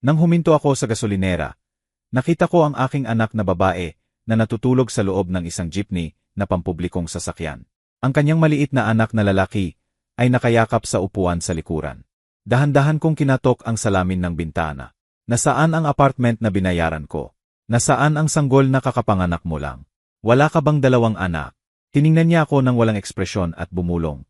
Nang huminto ako sa gasolinera, nakita ko ang aking anak na babae na natutulog sa loob ng isang jeepney na pampublikong sasakyan. Ang kanyang maliit na anak na lalaki ay nakayakap sa upuan sa likuran. Dahan-dahan kong kinatok ang salamin ng bintana. Nasaan ang apartment na binayaran ko? Nasaan ang sanggol na kakapanganak mo lang? Wala ka bang dalawang anak? Tiningnan niya ako ng walang ekspresyon at bumulong.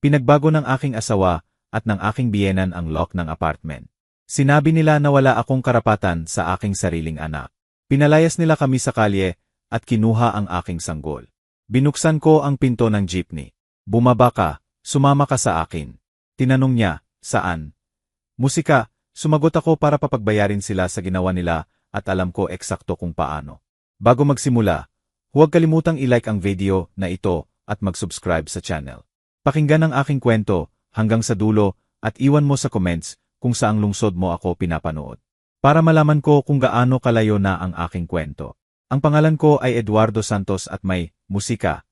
Pinagbago ng aking asawa at ng aking biyenan ang lock ng apartment. Sinabi nila na wala akong karapatan sa aking sariling anak. Pinalayas nila kami sa kalye at kinuha ang aking sanggol. Binuksan ko ang pinto ng jeepney. Bumaba ka, sumama ka sa akin. Tinanong niya, saan? Musika, sumagot ako para papagbayarin sila sa ginawa nila at alam ko eksakto kung paano. Bago magsimula, huwag kalimutang i-like ang video na ito at mag-subscribe sa channel. Pakinggan ang aking kwento hanggang sa dulo at iwan mo sa comments kung saang lungsod mo ako pinapanood. Para malaman ko kung gaano kalayo na ang aking kwento. Ang pangalan ko ay Eduardo Santos at may musika.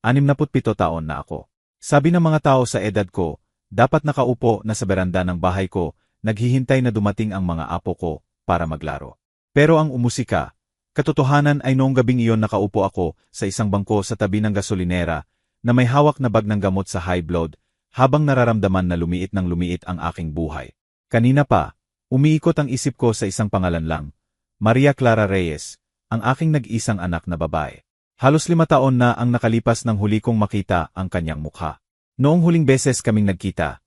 67 taon na ako. Sabi ng mga tao sa edad ko, dapat nakaupo na sa beranda ng bahay ko, naghihintay na dumating ang mga apo ko para maglaro. Pero ang umusika, katotohanan ay noong gabing iyon nakaupo ako sa isang bangko sa tabi ng gasolinera na may hawak na bag ng gamot sa high blood habang nararamdaman na lumiit ng lumiit ang aking buhay. Kanina pa, umiikot ang isip ko sa isang pangalan lang, Maria Clara Reyes, ang aking nag-isang anak na babae. Halos 5 taon na ang nakalipas nang huli kong makita ang kanyang mukha. Noong huling beses kaming nagkita,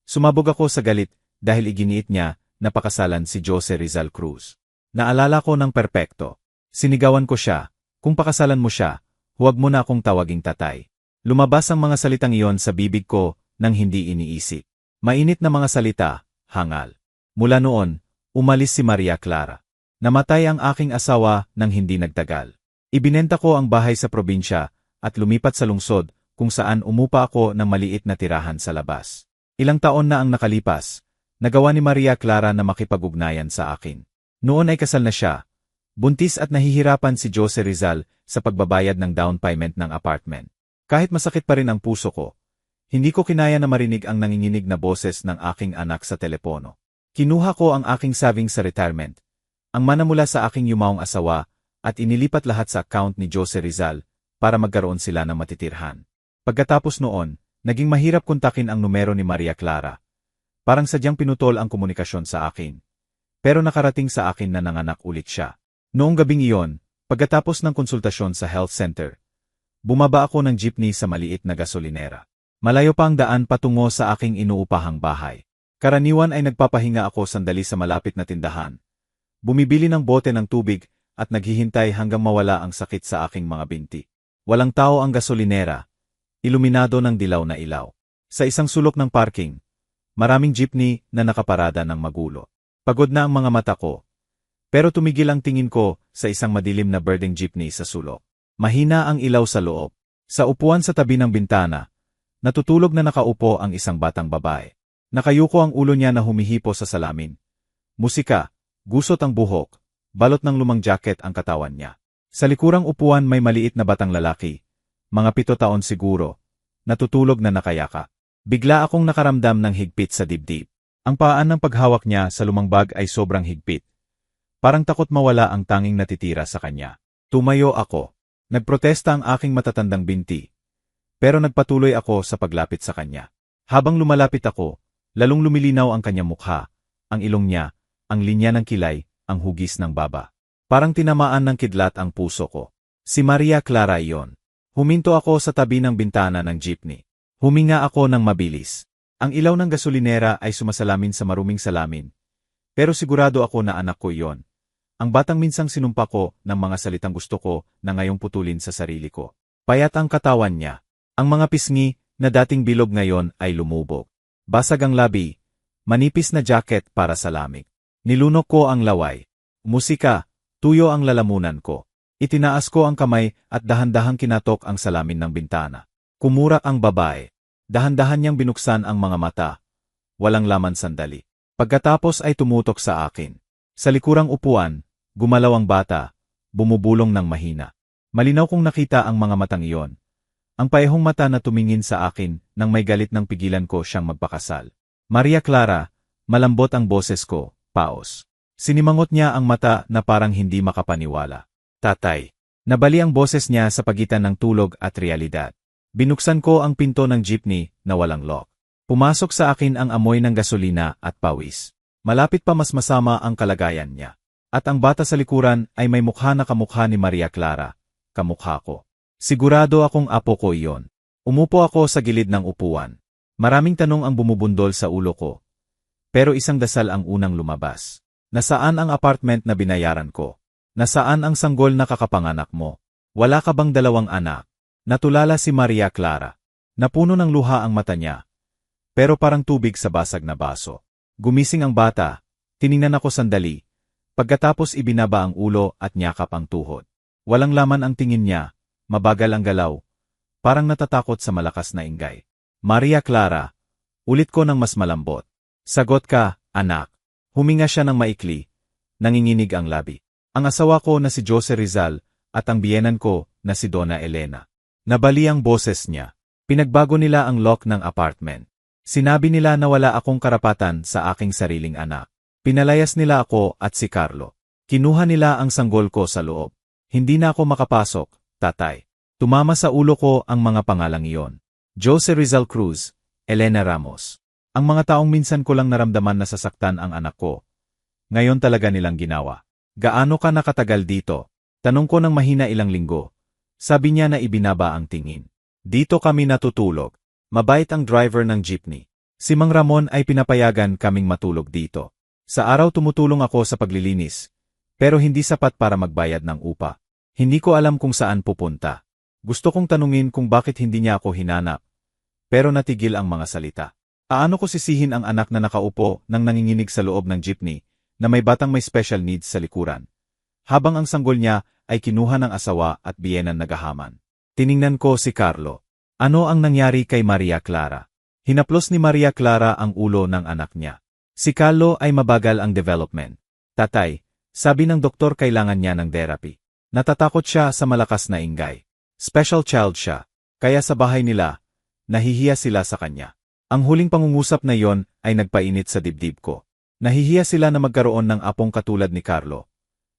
sumabog ako sa galit dahil iginiit niya na pakasalan si Jose Rizal Cruz. Naalala ko ng perpekto. Sinigawan ko siya, kung pakasalan mo siya, huwag mo na akong tawaging tatay. Lumabas ang mga salitang iyon sa bibig ko nang hindi iniisip. Mainit na mga salita, hangal. Mula noon, umalis si Maria Clara. Namatay ang aking asawa nang hindi nagtagal. Ibinenta ko ang bahay sa probinsya at lumipat sa lungsod kung saan umupa ako ng maliit na tirahan sa labas. Ilang taon na ang nakalipas, nagawa ni Maria Clara na makipag-ugnayan sa akin. Noon ay kasal na siya. Buntis at nahihirapan si Jose Rizal sa pagbabayad ng down payment ng apartment. Kahit masakit pa rin ang puso ko, hindi ko kinaya na marinig ang nanginginig na boses ng aking anak sa telepono. Kinuha ko ang aking savings sa retirement, ang mana mula sa aking yumaong asawa, at inilipat lahat sa account ni Jose Rizal para magkaroon sila ng matitirhan. Pagkatapos noon, naging mahirap kontakin ang numero ni Maria Clara. Parang sadyang pinutol ang komunikasyon sa akin. Pero nakarating sa akin na nanganak ulit siya. Noong gabing iyon, pagkatapos ng konsultasyon sa health center, bumaba ako ng jeepney sa maliit na gasolinera. Malayo pa ang daan patungo sa aking inuupahang bahay. Karaniwan ay nagpapahinga ako sandali sa malapit na tindahan. Bumibili ng bote ng tubig at naghihintay hanggang mawala ang sakit sa aking mga binti. Walang tao ang gasolinera, iluminado ng dilaw na ilaw. Sa isang sulok ng parking, maraming jeepney na nakaparada ng magulo. Pagod na ang mga mata ko, pero tumigil ang tingin ko sa isang madilim na birding jeepney sa sulok. Mahina ang ilaw sa loob. Sa upuan sa tabi ng bintana, natutulog na nakaupo ang isang batang babae. Nakayuko ang ulo niya na humihipo sa salamin. Musika, gusot ang buhok, balot ng lumang jacket ang katawan niya. Sa likurang upuan may maliit na batang lalaki, mga 7 taon siguro, natutulog na nakayaka. Bigla akong nakaramdam ng higpit sa dibdib. Ang paan ng paghawak niya sa lumang bag ay sobrang higpit. Parang takot mawala ang tanging natitira sa kanya. Tumayo ako. Nagprotesta ang aking matatandang binti. Pero nagpatuloy ako sa paglapit sa kanya. Habang lumalapit ako, lalong lumilinaw ang kanyang mukha, ang ilong niya, ang linya ng kilay, ang hugis ng baba. Parang tinamaan ng kidlat ang puso ko. Si Maria Clara iyon. Huminto ako sa tabi ng bintana ng jeepney. Huminga ako ng mabilis. Ang ilaw ng gasolinera ay sumasalamin sa maruming salamin. Pero sigurado ako na anak ko iyon. Ang batang minsang sinumpa ko ng mga salitang gusto ko na ngayong putulin sa sarili ko. Payat ang katawan niya. Ang mga pisngi na dating bilog ngayon ay lumubog. Basag ang labi, manipis na jacket para sa lamig. Nilunok ko ang laway. Musika, tuyo ang lalamunan ko. Itinaas ko ang kamay at dahan-dahang kinatok ang salamin ng bintana. Kumurak ang babae. Dahan-dahan niyang binuksan ang mga mata. Walang laman sandali. Pagkatapos ay tumutok sa akin. Sa likurang upuan, gumalaw ang bata, bumubulong ng mahina. Malinaw kong nakita ang mga matang iyon. Ang paehong mata na tumingin sa akin nang may galit ng pigilan ko siyang magpakasal. Maria Clara, malambot ang boses ko, paos. Sinimangot niya ang mata na parang hindi makapaniwala. Tatay. Nabali ang boses niya sa pagitan ng tulog at realidad. Binuksan ko ang pinto ng jeepney na walang lock. Pumasok sa akin ang amoy ng gasolina at pawis. Malapit pa mas masama ang kalagayan niya. At ang bata sa likuran ay may mukha na kamukha ni Maria Clara. Kamukha ko. Sigurado akong apo ko iyon. Umupo ako sa gilid ng upuan. Maraming tanong ang bumubundol sa ulo ko. Pero isang dasal ang unang lumabas. Nasaan ang apartment na binayaran ko? Nasaan ang sanggol na kakapanganak mo? Wala ka bang dalawang anak? Natulala si Maria Clara. Napuno ng luha ang mata niya. Pero parang tubig sa basag na baso. Gumising ang bata. Tiningnan ako sandali. Pagkatapos ibinaba ang ulo at niyakap ang tuhod. Walang laman ang tingin niya. Mabagal ang galaw. Parang natatakot sa malakas na ingay. Maria Clara. Ulit ko ng mas malambot. Sagot ka, anak. Huminga siya ng maikli. Nanginginig ang labi. Ang asawa ko na si Jose Rizal at ang biyenan ko na si Donna Elena. Nabali ang boses niya. Pinagbago nila ang lock ng apartment. Sinabi nila na wala akong karapatan sa aking sariling anak. Pinalayas nila ako at si Carlo. Kinuha nila ang sanggol ko sa loob. Hindi na ako makapasok, tatay. Tumama sa ulo ko ang mga pangalang iyon. Jose Rizal Cruz, Elena Ramos. Ang mga taong minsan ko lang naramdaman na sasaktan ang anak ko. Ngayon talaga nilang ginawa. Gaano ka nakatagal dito? Tanong ko ng mahina ilang linggo. Sabi niya na ibinaba ang tingin. Dito kami natutulog. Mabait ang driver ng jeepney. Si Mang Ramon ay pinapayagan kaming matulog dito. Sa araw tumutulong ako sa paglilinis. Pero hindi sapat para magbayad ng upa. Hindi ko alam kung saan pupunta. Gusto kong tanungin kung bakit hindi niya ako hinanap. Pero natigil ang mga salita. Paano ko sisihin ang anak na nakaupo nang nanginginig sa loob ng jeepney na may batang may special needs sa likuran? Habang ang sanggol niya ay kinuha ng asawa at biyenan nagahaman. Tiningnan ko si Carlo. Ano ang nangyari kay Maria Clara? Hinaplos ni Maria Clara ang ulo ng anak niya. Si Carlo ay mabagal ang development. Tatay, sabi ng doktor kailangan niya ng therapy. Natatakot siya sa malakas na ingay. Special child siya. Kaya sa bahay nila, nahihiya sila sa kanya. Ang huling pangungusap na yon ay nagpainit sa dibdib ko. Nahihiya sila na magkaroon ng apong katulad ni Carlo.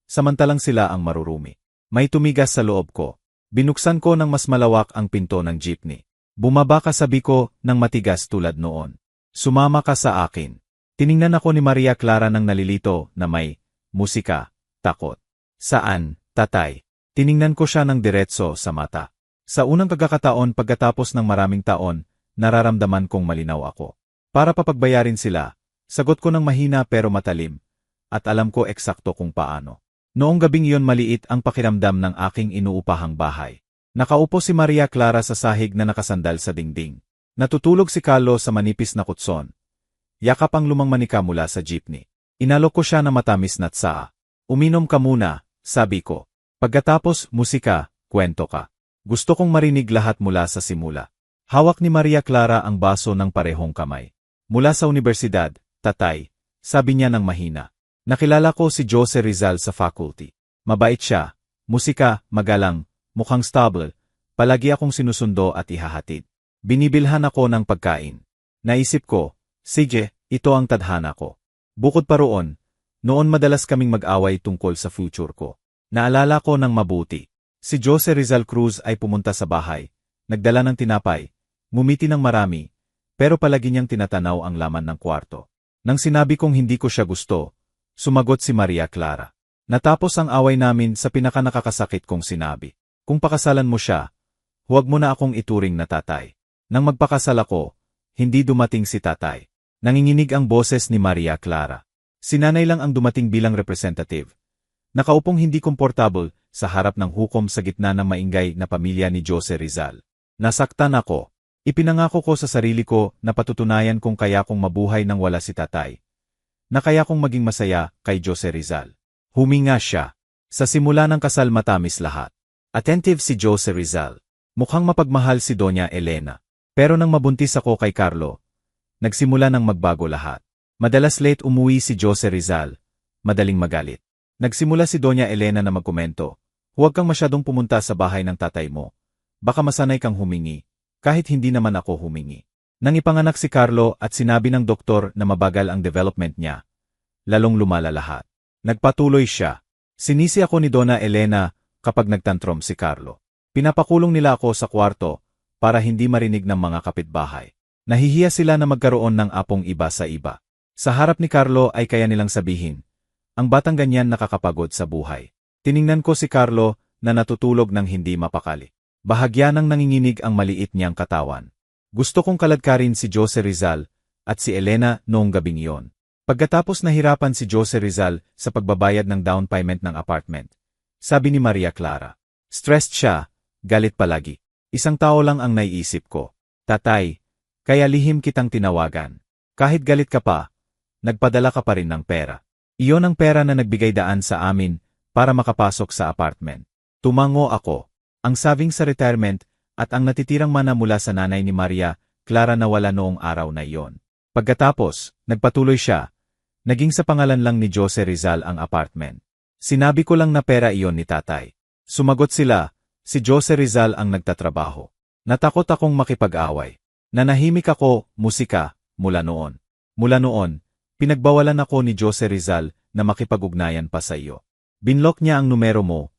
Samantalang sila ang marurumi. May tumigas sa loob ko. Binuksan ko ng mas malawak ang pinto ng jeepney. Bumaba ka sabi ko ng matigas tulad noon. Sumama ka sa akin. Tiningnan ako ni Maria Clara ng nalilito na may musika, takot. Saan, tatay? Tiningnan ko siya ng diretso sa mata. Sa unang pagkakataon pagkatapos ng maraming taon, nararamdaman kong malinaw ako. Para papagbayarin sila, sagot ko ng mahina pero matalim, at alam ko eksakto kung paano. Noong gabing iyon maliit ang pakiramdam ng aking inuupahang bahay. Nakaupo si Maria Clara sa sahig na nakasandal sa dingding. Natutulog si Carlo sa manipis na kutson. Yakap ang lumang manika mula sa jeepney. Inalok ko siya na matamis na tsaa. Uminom ka muna, sabi ko. Pagkatapos, musika, kwento ka. Gusto kong marinig lahat mula sa simula. Hawak ni Maria Clara ang baso ng parehong kamay. Mula sa universidad, tatay, sabi niya ng mahina. Nakilala ko si Jose Rizal sa faculty. Mabait siya, musika, magalang, mukhang stable, palagi akong sinusundo at ihahatid. Binibilhan ako ng pagkain. Naisip ko, sige, ito ang tadhana ko. Bukod pa roon, noon madalas kaming mag-away tungkol sa future ko. Naalala ko ng mabuti. Si Jose Rizal Cruz ay pumunta sa bahay, nagdala ng tinapay, ngumiti ng marami, pero palagi niyang tinatanaw ang laman ng kwarto. Nang sinabi kong hindi ko siya gusto, sumagot si Maria Clara. Natapos ang away namin sa pinakanakakasakit kong sinabi. Kung pakasalan mo siya, huwag mo na akong ituring na tatay. Nang magpakasal ako, hindi dumating si tatay. Nanginginig ang boses ni Maria Clara. Si nanay lang ang dumating bilang representative. Nakaupong hindi komportable sa harap ng hukom sa gitna ng maingay na pamilya ni Jose Rizal. Nasaktan ako. Ipinangako ko sa sarili ko na patutunayan kung kaya kong mabuhay nang wala si tatay. Na kaya kong maging masaya kay Jose Rizal. Huminga siya. Sa simula ng kasal matamis lahat. Attentive si Jose Rizal. Mukhang mapagmahal si Doña Elena. Pero nang mabuntis ako kay Carlo, nagsimula ng magbago lahat. Madalas late umuwi si Jose Rizal. Madaling magalit. Nagsimula si Doña Elena na magkomento. Huwag kang masyadong pumunta sa bahay ng tatay mo. Baka masanay kang humingi. Kahit hindi naman ako humingi. Nang ipanganak si Carlo at sinabi ng doktor na mabagal ang development niya, lalong lumala lahat. Nagpatuloy siya. Sinisi ako ni Donna Elena kapag nagtantrom si Carlo. Pinapakulong nila ako sa kwarto para hindi marinig ng mga kapitbahay. Nahihiya sila na magkaroon ng apong iba sa iba. Sa harap ni Carlo ay kaya nilang sabihin, ang batang ganyan nakakapagod sa buhay. Tiningnan ko si Carlo na natutulog ng hindi mapakali. Bahagya ng nanginginig ang maliit niyang katawan. Gusto kong kaladkarin si Jose Rizal at si Elena noong gabing iyon. Pagkatapos nahirapan si Jose Rizal sa pagbabayad ng down payment ng apartment, sabi ni Maria Clara. Stressed siya, galit palagi. Isang tao lang ang naiisip ko. Tatay, kaya lihim kitang tinawagan. Kahit galit ka pa, nagpadala ka pa rin ng pera. Iyon ang pera na nagbigay daan sa amin para makapasok sa apartment. Tumango ako. Ang saving sa retirement at ang natitirang mana mula sa nanay ni Maria Clara na wala noong araw na iyon. Pagkatapos, nagpatuloy siya. Naging sa pangalan lang ni Jose Rizal ang apartment. Sinabi ko lang na pera iyon ni tatay. Sumagot sila, si Jose Rizal ang nagtatrabaho. Natakot akong makipag-away. Nanahimik ako, musika, mula noon. Mula noon, pinagbawalan ako ni Jose Rizal na makipag-ugnayan pa sa iyo. Binlock niya ang numero mo,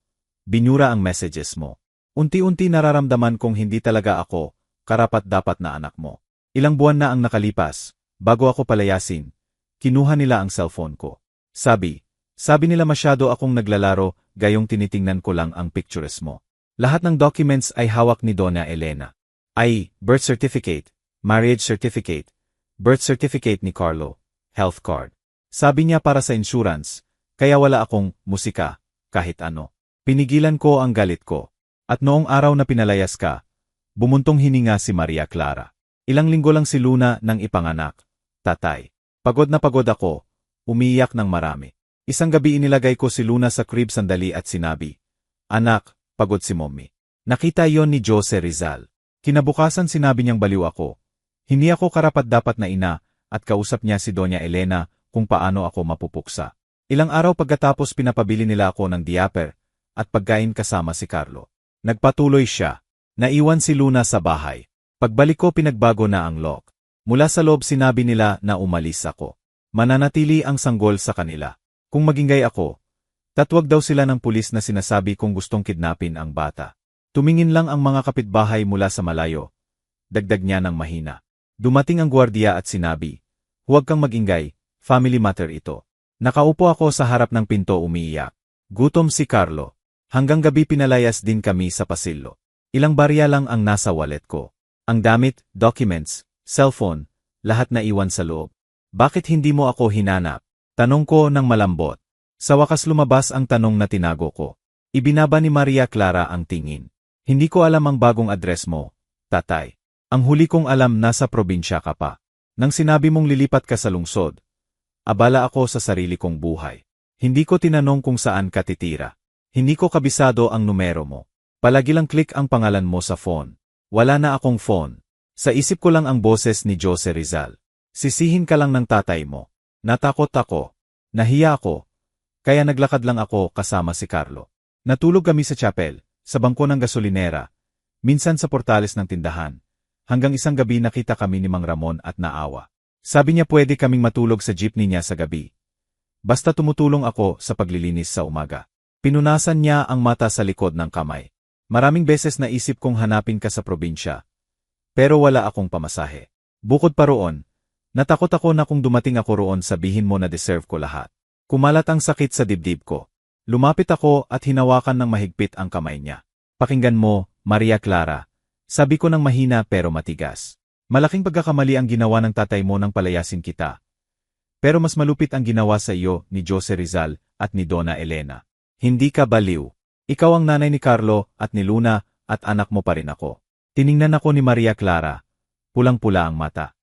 binyura ang messages mo. Unti-unti nararamdaman kong hindi talaga ako, karapat-dapat na anak mo. Ilang buwan na ang nakalipas, bago ako palayasin. Kinuha nila ang cellphone ko. Sabi nila masyado akong naglalaro, gayong tinitingnan ko lang ang pictures mo. Lahat ng documents ay hawak ni Donna Elena. Ay, birth certificate, marriage certificate, birth certificate ni Carlo, health card. Sabi niya para sa insurance, kaya wala akong musika, kahit ano. Pinigilan ko ang galit ko. At noong araw na pinalayas ka, bumuntong hininga si Maria Clara. Ilang linggo lang si Luna nang ipanganak. Tatay. Pagod na pagod ako, umiiyak ng marami. Isang gabi inilagay ko si Luna sa crib sandali at sinabi, Anak, pagod si Mommy. Nakita yon ni Jose Rizal. Kinabukasan sinabi niyang baliw ako. Hindi ako karapat-dapat na ina at kausap niya si Doña Elena kung paano ako mapupuksa. Ilang araw pagkatapos pinapabili nila ako ng diaper at pagkain kasama si Carlo. Nagpatuloy siya. Naiwan si Luna sa bahay. Pagbalik ko pinagbago na ang lock. Mula sa loob sinabi nila na umalis ako. Mananatili ang sanggol sa kanila. Kung magingay ako, tatwag daw sila ng pulis na sinasabi kung gustong kidnapin ang bata. Tumingin lang ang mga kapitbahay mula sa malayo. Dagdag niya ng mahina. Dumating ang gwardiya at sinabi, huwag kang magingay, family matter ito. Nakaupo ako sa harap ng pinto umiiyak. Gutom si Carlo. Hanggang gabi pinalayas din kami sa pasilyo. Ilang barya lang ang nasa wallet ko. Ang damit, documents, cellphone, lahat na iwan sa loob. Bakit hindi mo ako hinanap? Tanong ko ng malambot. Sa wakas lumabas ang tanong na tinago ko. Ibinaba ni Maria Clara ang tingin. Hindi ko alam ang bagong address mo, tatay. Ang huli kong alam nasa probinsya ka pa. Nang sinabi mong lilipat ka sa lungsod, abala ako sa sarili kong buhay. Hindi ko tinanong kung saan ka titira. Hindi ko kabisado ang numero mo. Palagi lang click ang pangalan mo sa phone. Wala na akong phone. Sa isip ko lang ang boses ni Jose Rizal. Sisihin ka lang ng tatay mo. Natakot ako. Nahiya ako. Kaya naglakad lang ako kasama si Carlo. Natulog kami sa chapel, sa bangko ng gasolinera, minsan sa portales ng tindahan. Hanggang isang gabi nakita kami ni Mang Ramon at naawa. Sabi niya pwede kaming matulog sa jeepney niya sa gabi. Basta tumutulong ako sa paglilinis sa umaga. Pinunasan niya ang mata sa likod ng kamay. Maraming beses naisip kong hanapin ka sa probinsya. Pero wala akong pamasahe. Bukod pa roon, natakot ako na kung dumating ako roon sabihin mo na deserve ko lahat. Kumalat ang sakit sa dibdib ko. Lumapit ako at hinawakan ng mahigpit ang kamay niya. Pakinggan mo, Maria Clara. Sabi ko ng mahina pero matigas. Malaking pagkakamali ang ginawa ng tatay mo nang palayasin kita. Pero mas malupit ang ginawa sa iyo ni Jose Rizal at ni Donna Elena. Hindi ka baliw. Ikaw ang nanay ni Carlo at ni Luna at anak mo pa rin ako. Tiningnan ako ni Maria Clara. Pulang-pula ang mata.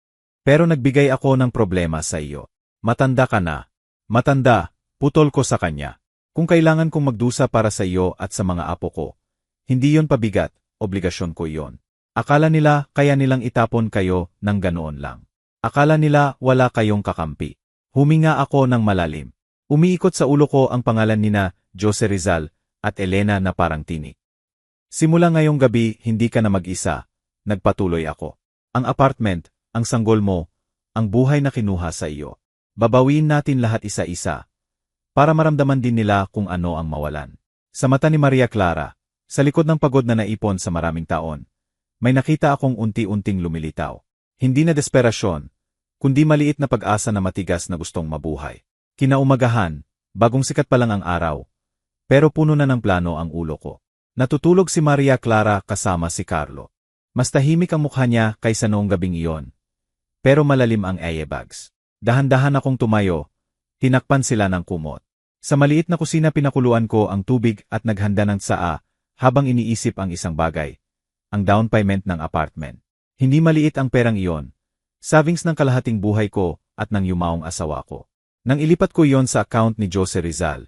Pero nagbigay ako ng problema sa iyo. Matanda ka na. Matanda, putol ko sa kanya. Kung kailangan kong magdusa para sa iyo at sa mga apo ko, hindi yon pabigat, obligasyon ko yon. Akala nila kaya nilang itapon kayo ng ganoon lang. Akala nila wala kayong kakampi. Huminga ako ng malalim. Umiikot sa ulo ko ang pangalan nina Jose Rizal at Elena na parang tinik. Simula ngayong gabi, hindi ka na mag-isa. Nagpatuloy ako. Ang apartment, ang sanggol mo, ang buhay na kinuha sa iyo. Babawiin natin lahat isa-isa. para maramdaman din nila kung ano ang mawalan. Sa mata ni Maria Clara, sa likod ng pagod na naipon sa maraming taon, may nakita akong unti-unting lumilitaw. Hindi na desperasyon, kundi maliit na pag-asa na matigas na gustong mabuhay. Kinaumagahan, bagong sikat pa lang ang araw, pero puno na ng plano ang ulo ko. Natutulog si Maria Clara kasama si Carlo. Mas tahimik ang mukha niya kaysa noong gabing iyon, pero malalim ang eyebags. Dahan-dahan akong tumayo, tinakpan sila ng kumot. Sa maliit na kusina pinakuluan ko ang tubig at naghanda ng tsaa habang iniisip ang isang bagay, ang down payment ng apartment. Hindi maliit ang perang iyon, savings ng kalahating buhay ko at ng yumaong asawa ko. Nang ilipat ko iyon sa account ni Jose Rizal,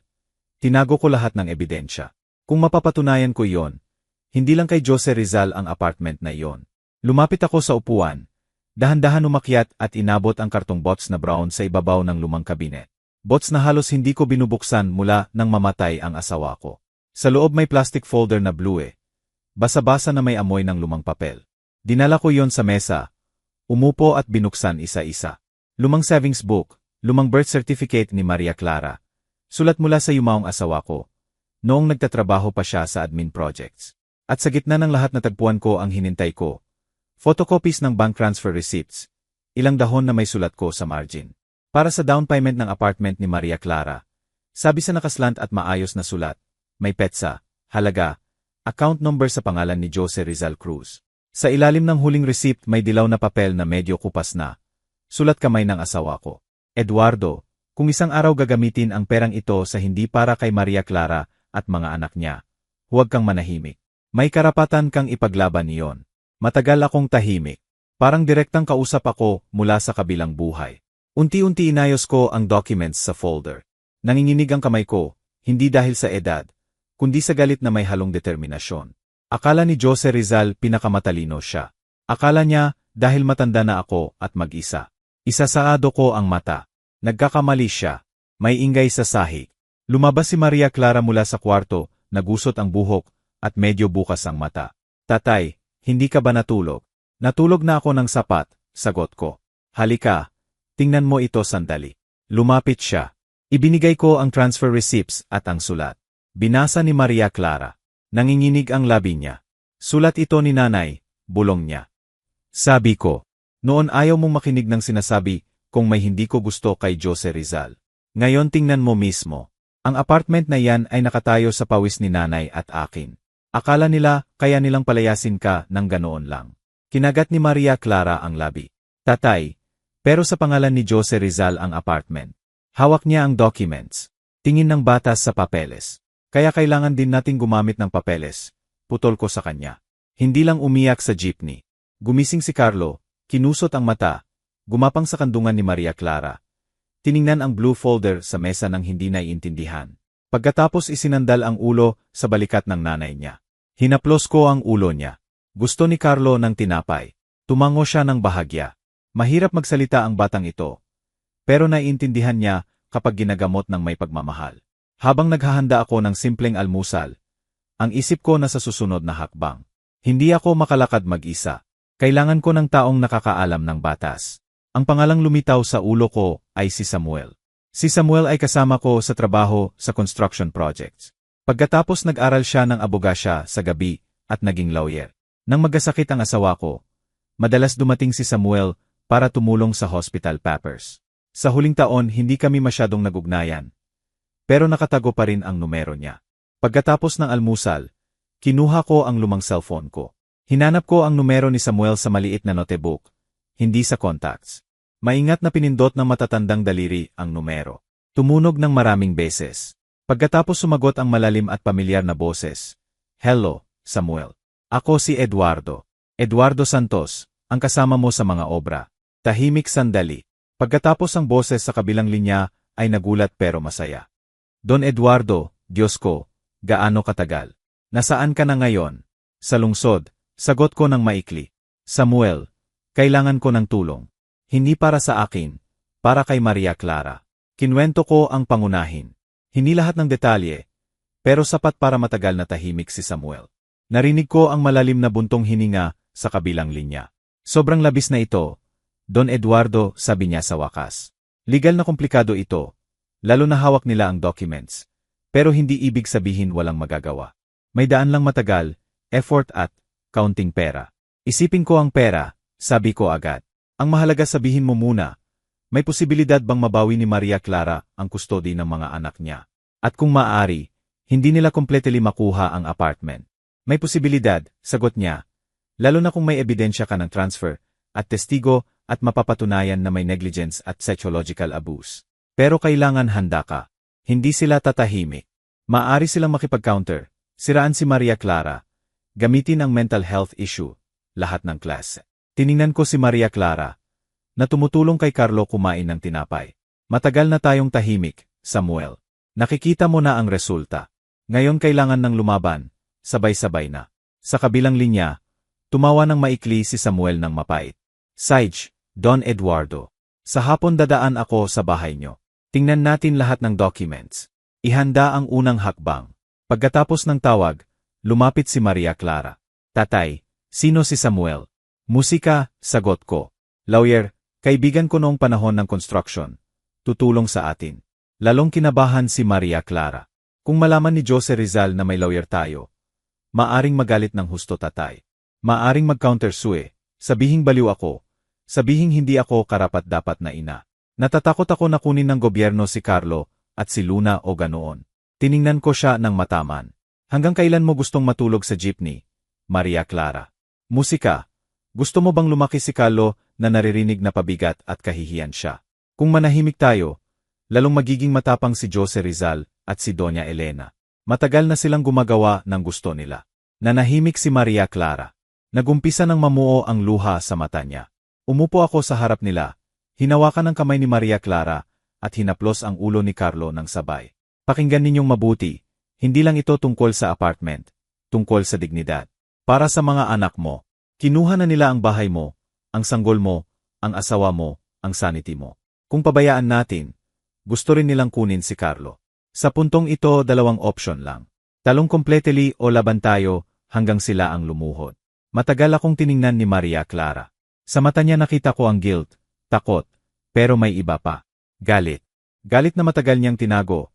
tinago ko lahat ng ebidensya. Kung mapapatunayan ko iyon, hindi lang kay Jose Rizal ang apartment na iyon. Lumapit ako sa upuan, dahan-dahan umakyat at inabot ang kartong box na brown sa ibabaw ng lumang kabinet. Box na halos hindi ko binubuksan mula nang mamatay ang asawa ko. Sa loob may plastic folder na blue basa-basa na may amoy ng lumang papel. Dinala ko yon sa mesa, umupo at binuksan isa-isa. Lumang savings book, lumang birth certificate ni Maria Clara. Sulat mula sa yumaong asawa ko, noong nagtatrabaho pa siya sa admin projects. At sa gitna ng lahat natagpuan ko ang hinintay ko. Photocopies ng bank transfer receipts, ilang dahon na may sulat ko sa margin. Para sa down payment ng apartment ni Maria Clara, sabi sa nakaslant at maayos na sulat, may petsa, halaga, account number sa pangalan ni Jose Rizal Cruz. Sa ilalim ng huling receipt may dilaw na papel na medyo kupas na. Sulat kamay ng asawa ko. Eduardo, kung isang araw gagamitin ang perang ito sa hindi para kay Maria Clara at mga anak niya, huwag kang manahimik. May karapatan kang ipaglaban iyon. Matagal akong tahimik. Parang direktang kausap ako mula sa kabilang buhay. Unti-unti inayos ko ang documents sa folder. Nanginginig ang kamay ko, hindi dahil sa edad, kundi sa galit na may halong determinasyon. Akala ni Jose Rizal pinakamatalino siya. Akala niya dahil matanda na ako at mag-isa. Isasaado ko ang mata. Nagkakamali siya. May ingay sa sahig. Lumabas si Maria Clara mula sa kwarto, nagusot ang buhok, at medyo bukas ang mata. Tatay, hindi ka ba natulog? Natulog na ako ng sapat, sagot ko. Halika, tingnan mo ito sandali. Lumapit siya. Ibinigay ko ang transfer receipts at ang sulat. Binasa ni Maria Clara. Nanginginig ang labi niya. Sulat ito ni nanay, bulong niya. Sabi ko, noon ayaw mong makinig ng sinasabi kung may hindi ko gusto kay Jose Rizal. Ngayon tingnan mo mismo. Ang apartment na yan ay nakatayo sa pawis ni nanay at akin. Akala nila kaya nilang palayasin ka ng ganoon lang. Kinagat ni Maria Clara ang labi. Tatay, pero sa pangalan ni Jose Rizal ang apartment. Hawak niya ang documents. Tingin ng batas sa papeles. Kaya kailangan din nating gumamit ng papeles. Putol ko sa kanya. Hindi lang umiyak sa jeepney. Gumising si Carlo, kinusot ang mata, gumapang sa kandungan ni Maria Clara. Tiningnan ang blue folder sa mesa ng hindi naiintindihan. Pagkatapos isinandal ang ulo sa balikat ng nanay niya. Hinaplos ko ang ulo niya. Gusto ni Carlo ng tinapay. Tumango siya ng bahagya. Mahirap magsalita ang batang ito. Pero naiintindihan niya kapag ginagamot ng may pagmamahal. Habang naghahanda ako ng simpleng almusal, ang isip ko na sa susunod na hakbang. Hindi ako makalakad mag-isa. Kailangan ko ng taong nakakaalam ng batas. Ang pangalang lumitaw sa ulo ko ay si Samuel. Si Samuel ay kasama ko sa trabaho sa construction projects. Pagkatapos nag-aral siya ng abogasya sa gabi at naging lawyer. Nang magkasakit ang asawa ko, madalas dumating si Samuel para tumulong sa hospital papers. Sa huling taon hindi kami masyadong nagugnayan. Pero nakatago pa rin ang numero niya. Pagkatapos ng almusal, kinuha ko ang lumang cellphone ko. Hinanap ko ang numero ni Samuel sa maliit na notebook, hindi sa contacts. Maingat na pinindot ng matatandang daliri ang numero. Tumunog ng maraming beses. Pagkatapos sumagot ang malalim at pamilyar na boses. Hello, Samuel. Ako si Eduardo. Eduardo Santos, ang kasama mo sa mga obra. Tahimik sandali. Pagkatapos ang boses sa kabilang linya ay nagulat pero masaya. Don Eduardo, Diyos ko, gaano katagal? Nasaan ka na ngayon? Sa lungsod, sagot ko ng maikli. Samuel, kailangan ko ng tulong. Hindi para sa akin, para kay Maria Clara. Kinwento ko ang pangunahin. Hindi lahat ng detalye, pero sapat para matagal na tahimik si Samuel. Narinig ko ang malalim na buntong hininga sa kabilang linya. Sobrang labis na ito, Don Eduardo, sabi niya sa wakas. Legal na komplikado ito. lalo na hawak nila ang documents. Pero hindi ibig sabihin walang magagawa. May daan lang matagal, effort at counting pera. Isipin ko ang pera, sabi ko agad. Ang mahalaga sabihin mo muna, may posibilidad bang mabawi ni Maria Clara ang kustodi ng mga anak niya? At kung maaari, hindi nila completely makuha ang apartment. May posibilidad, sagot niya. Lalo na kung may ebidensya ka ng transfer, at testigo, at mapapatunayan na may negligence at psychological abuse. Pero kailangan handa ka. Hindi sila tatahimik. Maaari silang makipag-counter, siraan si Maria Clara, gamitin ang mental health issue, lahat ng klase. Tiningnan ko si Maria Clara, na tumutulong kay Carlo kumain ng tinapay. Matagal na tayong tahimik, Samuel. Nakikita mo na ang resulta. Ngayon kailangan ng lumaban, sabay-sabay na. Sa kabilang linya, tumawa ng maikli si Samuel ng mapait. Sage, Don Eduardo. Sa hapon dadaan ako sa bahay nyo. Tingnan natin lahat ng documents. Ihanda ang unang hakbang. Pagkatapos ng tawag, lumapit si Maria Clara. Tatay, sino si Samuel? Musika, sagot ko. Lawyer, kaibigan ko noong panahon ng construction. Tutulong sa atin. Lalong kinabahan si Maria Clara. Kung malaman ni Jose Rizal na may lawyer tayo, maaring magalit ng husto tatay. Maaring mag-countersue, sabihing baliw ako, sabihing hindi ako karapat-dapat na ina. Natatakot ako na kunin ng gobyerno si Carlo at si Luna o ganoon. Tiningnan ko siya ng mataman. Hanggang kailan mo gustong matulog sa jeepney, Maria Clara? Musika, gusto mo bang lumaki si Carlo na naririnig na pabigat at kahihiyan siya? Kung manahimik tayo, lalong magiging matapang si Jose Rizal at si Doña Elena. Matagal na silang gumagawa ng gusto nila. Nanahimik si Maria Clara. Nagumpisa ng mamuo ang luha sa mata niya. Umupo ako sa harap nila, hinawakan ang kamay ni Maria Clara at hinaplos ang ulo ni Carlo ng sabay. Pakinggan ninyong mabuti, hindi lang ito tungkol sa apartment, tungkol sa dignidad. Para sa mga anak mo, kinuha na nila ang bahay mo, ang sanggol mo, ang asawa mo, ang sanity mo. Kung pabayaan natin, gusto rin nilang kunin si Carlo. Sa puntong ito, dalawang option lang. Talong completely o laban tayo hanggang sila ang lumuhod. Matagal akong tiningnan ni Maria Clara. Sa mata niya nakita ko ang guilt, takot, pero may iba pa. Galit. Galit na matagal niyang tinago,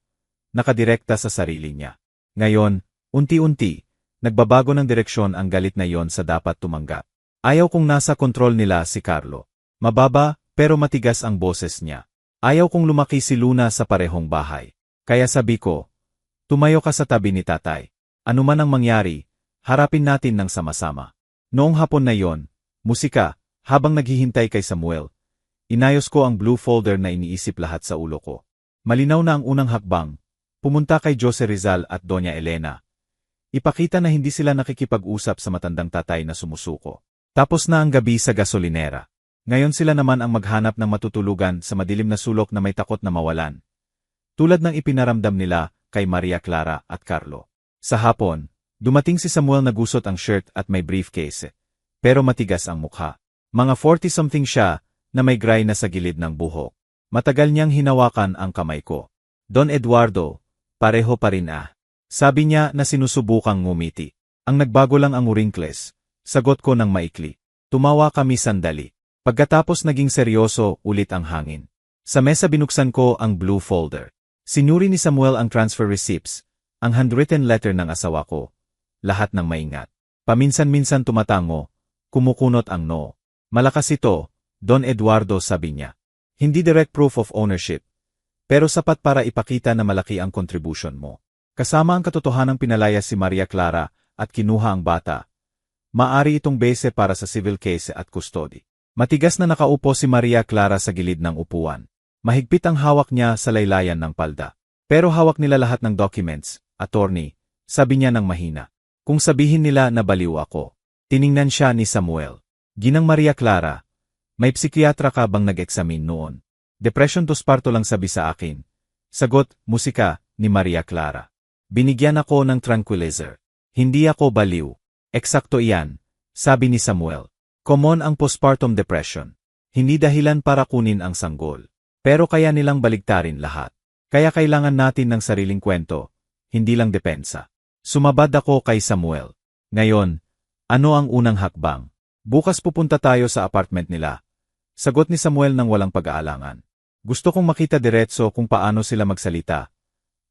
nakadirekta sa sarili niya. Ngayon, unti-unti, nagbabago ng direksyon ang galit na yon sa dapat tumanggap. Ayaw kong nasa kontrol nila si Carlo. Mababa, pero matigas ang boses niya. Ayaw kong lumaki si Luna sa parehong bahay. Kaya sabi ko, tumayo ka sa tabi ni tatay. Ano man ang mangyari, harapin natin ng sama-sama. Noong hapon na yon, musika, habang naghihintay kay Samuel, inayos ko ang blue folder na iniisip lahat sa ulo ko. Malinaw na ang unang hakbang, pumunta kay Jose Rizal at Doña Elena. Ipakita na hindi sila nakikipag-usap sa matandang tatay na sumusuko. Tapos na ang gabi sa gasolinera. Ngayon sila naman ang maghanap ng matutulugan sa madilim na sulok na may takot na mawalan. Tulad ng ipinaramdam nila kay Maria Clara at Carlo. Sa hapon, dumating si Samuel na gusot ang shirt at may briefcase, pero matigas ang mukha. Mga 40-something siya na may gray na sa gilid ng buhok. Matagal niyang hinawakan ang kamay ko. Don Eduardo, pareho pa rin ah. Sabi niya na sinusubukang ngumiti. Ang nagbago lang ang wrinkles. Sagot ko ng maikli. Tumawa kami sandali. Pagkatapos naging seryoso ulit ang hangin. Sa mesa binuksan ko ang blue folder. Sinuri ni Samuel ang transfer receipts, ang handwritten letter ng asawa ko. Lahat ng maingat. Paminsan-minsan tumatango, kumukunot ang no. Malakas ito, Don Eduardo, sabi niya. Hindi direct proof of ownership, pero sapat para ipakita na malaki ang contribution mo. Kasama ang katotohanang pinalayas si Maria Clara at kinuha ang bata. Maari itong base para sa civil case at custody. Matigas na nakaupo si Maria Clara sa gilid ng upuan. Mahigpit ang hawak niya sa laylayan ng palda. Pero hawak nila lahat ng documents, attorney, sabi niya ng mahina. Kung sabihin nila na baliw ako. Tiningnan siya ni Samuel. Ginang Maria Clara, may psikiatra ka bang nag-examine noon? Depression postparto lang sabi sa akin. Sagot, musika, ni Maria Clara. Binigyan ako ng tranquilizer. Hindi ako baliw. Eksakto iyan, sabi ni Samuel. Common ang postpartum depression. Hindi dahilan para kunin ang sanggol. Pero kaya nilang baligtarin lahat. Kaya kailangan natin ng sariling kwento, hindi lang depensa. Sumabad ako kay Samuel. Ngayon, ano ang unang hakbang? Bukas pupunta tayo sa apartment nila. Sagot ni Samuel ng walang pag-aalangan. Gusto kong makita diretso kung paano sila magsalita.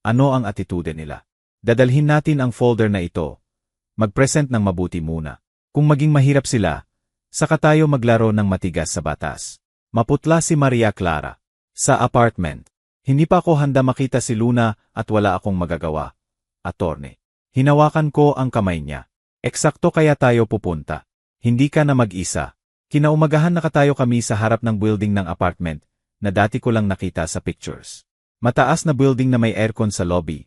Ano ang attitude nila. Dadalhin natin ang folder na ito. Mag-present ng mabuti muna. Kung maging mahirap sila, saka tayo maglaro ng matigas sa batas. Maputla si Maria Clara. Sa apartment. Hindi pa ako handa makita si Luna at wala akong magagawa. Attorney. Hinawakan ko ang kamay niya. Eksakto kaya tayo pupunta. Hindi ka na mag-isa. Kinaumagahan nakatayo kami sa harap ng building ng apartment na dati ko lang nakita sa pictures. Mataas na building na may aircon sa lobby.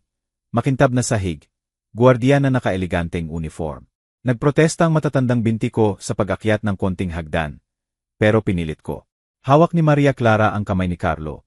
Makintab na sahig. Guardiya na nakaeleganteng uniform. Nagprotesta ang matatandang binti ko sa pag-akyat ng konting hagdan. Pero pinilit ko. Hawak ni Maria Clara ang kamay ni Carlo.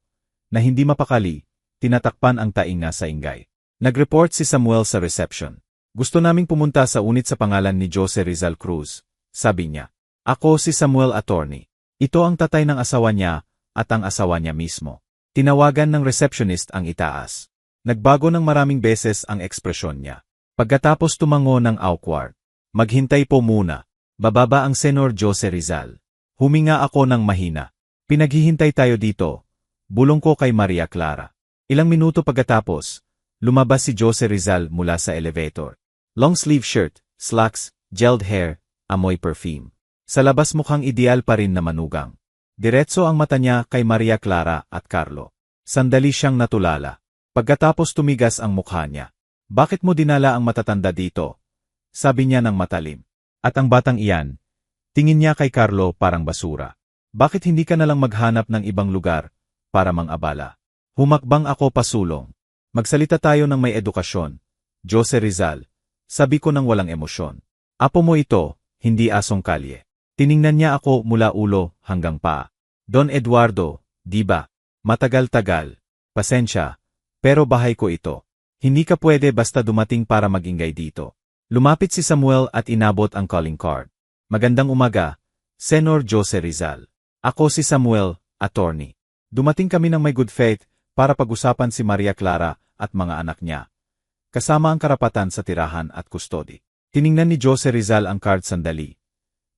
Na hindi mapakali, tinatakpan ang tainga sa ingay. Nag-report si Samuel sa reception. Gusto naming pumunta sa unit sa pangalan ni Jose Rizal Cruz. Sabi niya. Ako si Samuel Attorney. Ito ang tatay ng asawa niya at ang asawa niya mismo. Tinawagan ng receptionist ang itaas. Nagbago ng maraming beses ang ekspresyon niya. Pagkatapos tumango ng awkward. Maghintay po muna. Bababa ang Senor Jose Rizal. Huminga ako ng mahina. Pinaghihintay tayo dito. Bulong ko kay Maria Clara. Ilang minuto pagkatapos, lumabas si Jose Rizal mula sa elevator. Long sleeve shirt, slacks, gelled hair, amoy perfume. Sa labas mukhang ideal pa rin na manugang. Diretso ang mata niya kay Maria Clara at Carlo. Sandali siyang natulala. Pagkatapos tumigas ang mukha niya. Bakit mo dinala ang matatanda dito? Sabi niya ng matalim. At ang batang iyan, tingin niya kay Carlo parang basura. Bakit hindi ka nalang maghanap ng ibang lugar para mang-abala? Humakbang ako pasulong. Magsalita tayo ng may edukasyon. Jose Rizal. Sabi ko ng walang emosyon. Apo mo ito, hindi asong kalye. Tiningnan niya ako mula ulo hanggang paa. Don Eduardo, di ba? Matagal-tagal. Pasensya. Pero bahay ko ito. Hindi ka pwede basta dumating para magingay dito. Lumapit si Samuel at inabot ang calling card. Magandang umaga, Senor Jose Rizal. Ako si Samuel, attorney. Dumating kami ng may good faith para pag-usapan si Maria Clara at mga anak niya. Kasama ang karapatan sa tirahan at kustodi. Tiningnan ni Jose Rizal ang card sandali.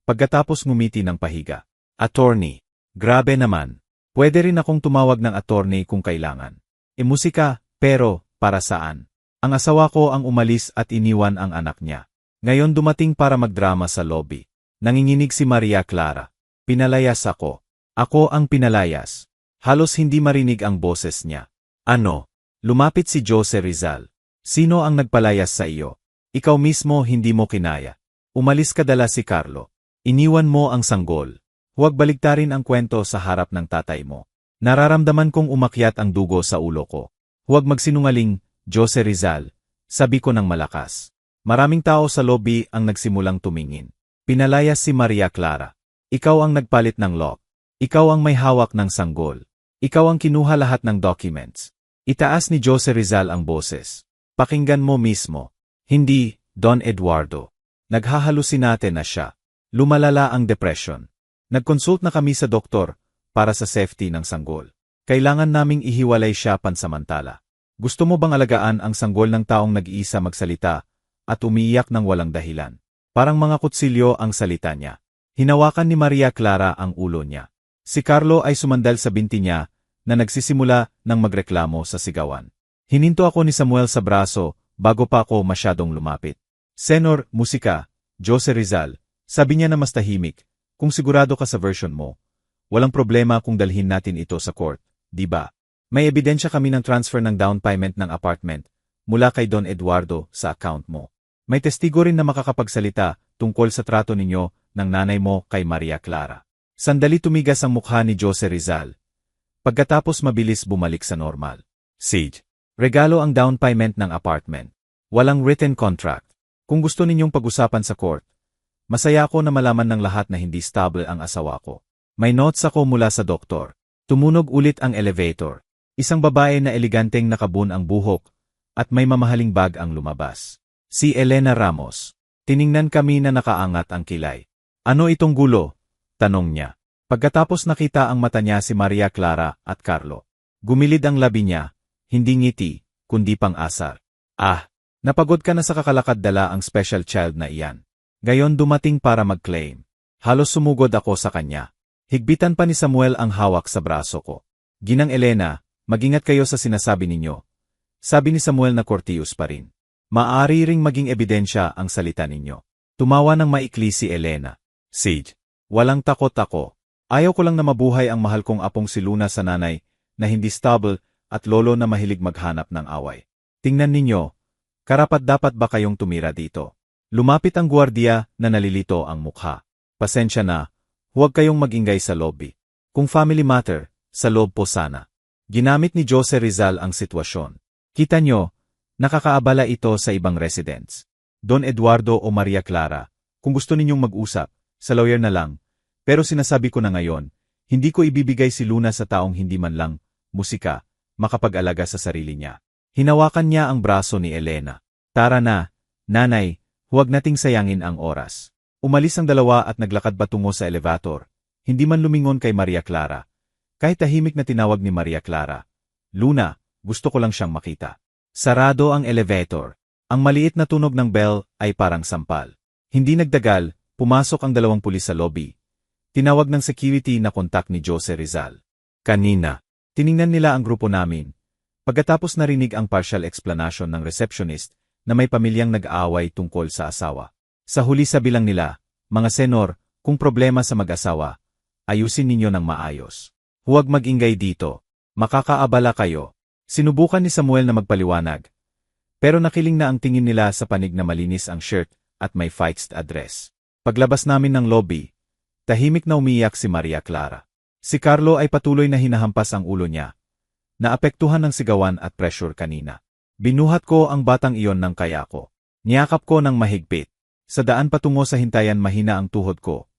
Pagkatapos ngumiti ng pahiga. Attorney. Grabe naman. Pwede rin akong tumawag ng attorney kung kailangan. Musika, pero, para saan? Ang asawa ko ang umalis at iniwan ang anak niya. Ngayon dumating para magdrama sa lobby. Nanginginig si Maria Clara. Pinalayas ako. Ako ang pinalayas. Halos hindi marinig ang boses niya. Ano? Lumapit si Jose Rizal. Sino ang nagpalayas sa iyo? Ikaw mismo hindi mo kinaya. Umalis ka dala si Carlo. Iniwan mo ang sanggol. Huwag baligtarin ang kwento sa harap ng tatay mo. Nararamdaman kong umakyat ang dugo sa ulo ko. Huwag magsinungaling, Jose Rizal. Sabi ko ng malakas. Maraming tao sa lobby ang nagsimulang tumingin. Pinalayas si Maria Clara. Ikaw ang nagpalit ng lock. Ikaw ang may hawak ng sanggol. Ikaw ang kinuha lahat ng documents. Itaas ni Jose Rizal ang boses. Pakinggan mo mismo. Hindi, Don Eduardo. Naghahalusinate na siya. Lumalala ang depression. Nag-consult na kami sa doktor para sa safety ng sanggol. Kailangan naming ihiwalay siya pansamantala. Gusto mo bang alagaan ang sanggol ng taong nag-iisa magsalita at umiiyak ng walang dahilan? Parang mga kutsilyo ang salita niya. Hinawakan ni Maria Clara ang ulo niya. Si Carlo ay sumandal sa binti niya na nagsisimula ng magreklamo sa sigawan. Hininto ako ni Samuel sa braso bago pa ako masyadong lumapit. Senor, musika, Jose Rizal. Sabi niya na mas tahimik. Kung sigurado ka sa version mo, walang problema kung dalhin natin ito sa court, di ba? May ebidensya kami ng transfer ng down payment ng apartment mula kay Don Eduardo sa account mo. May testigo rin na makakapagsalita tungkol sa trato ninyo ng nanay mo kay Maria Clara. Sandali tumigas ang mukha ni Jose Rizal. Pagkatapos mabilis bumalik sa normal. Sage, regalo ang down payment ng apartment. Walang written contract. Kung gusto ninyong pag-usapan sa court, masaya ako na malaman ng lahat na hindi stable ang asawa ko. May notes ako mula sa doktor. Tumunog ulit ang elevator. Isang babae na eleganteng nakabun ang buhok at may mamahaling bag ang lumabas. Si Elena Ramos. Tiningnan kami na nakaangat ang kilay. Ano itong gulo? Tanong niya. Pagkatapos nakita ang mata niya si Maria Clara at Carlo. Gumilid ang labi niya, hindi ngiti, kundi pang-asar. Napagod ka na sa kakalakad dala ang special child na iyan. Gayon dumating para mag-claim. Halos sumugod ako sa kanya. Higbitan pa ni Samuel ang hawak sa braso ko. Ginang Elena, mag-ingat kayo sa sinasabi ninyo. Sabi ni Samuel na Cortius pa rin. Maaari ring maging ebidensya ang salita ninyo. Tumawa ng maikli si Elena. Sage, walang takot ako. Ayaw ko lang na mabuhay ang mahal kong apong si Luna sa nanay na hindi stable at lolo na mahilig maghanap ng away. Tingnan ninyo, karapat-dapat ba kayong tumira dito? Lumapit ang gwardiya na nalilito ang mukha. Pasensya na, huwag kayong magingay sa lobby. Kung family matter, sa loob po sana. Ginamit ni Jose Rizal ang sitwasyon. Kita nyo, nakakaabala ito sa ibang residents. Don Eduardo o Maria Clara, kung gusto ninyong mag-usap, sa lawyer na lang. Pero sinasabi ko na ngayon, hindi ko ibibigay si Luna sa taong hindi man lang, musika, makapag-alaga sa sarili niya. Hinawakan niya ang braso ni Elena. Tara na, nanay, huwag nating sayangin ang oras. Umalis ang dalawa at naglakad patungo sa elevator. Hindi man lumingon kay Maria Clara. Kahit tahimik na tinawag ni Maria Clara. Luna, gusto ko lang siyang makita. Sarado ang elevator. Ang maliit na tunog ng bell ay parang sampal. Hindi nagdagal, pumasok ang dalawang pulis sa lobby. Tinawag ng security na kontak ni Jose Rizal. Kanina, tiningnan nila ang grupo namin. Pagkatapos narinig ang partial explanation ng receptionist na may pamilyang nag-aaway tungkol sa asawa. Sa huli sabilang nila, mga senor, kung problema sa mag-asawa, ayusin ninyo ng maayos. Huwag mag-ingay dito. Makakaabala kayo. Sinubukan ni Samuel na magpaliwanag. Pero nakiling na ang tingin nila sa panig na malinis ang shirt at may fixed address. Paglabas namin ng lobby, tahimik na umiyak si Maria Clara. Si Carlo ay patuloy na hinahampas ang ulo niya. Naapektuhan ng sigawan at pressure kanina. Binuhat ko ang batang iyon ng kaya ko. Niyakap ko ng mahigpit. Sa daan patungo sa hintayan mahina ang tuhod ko.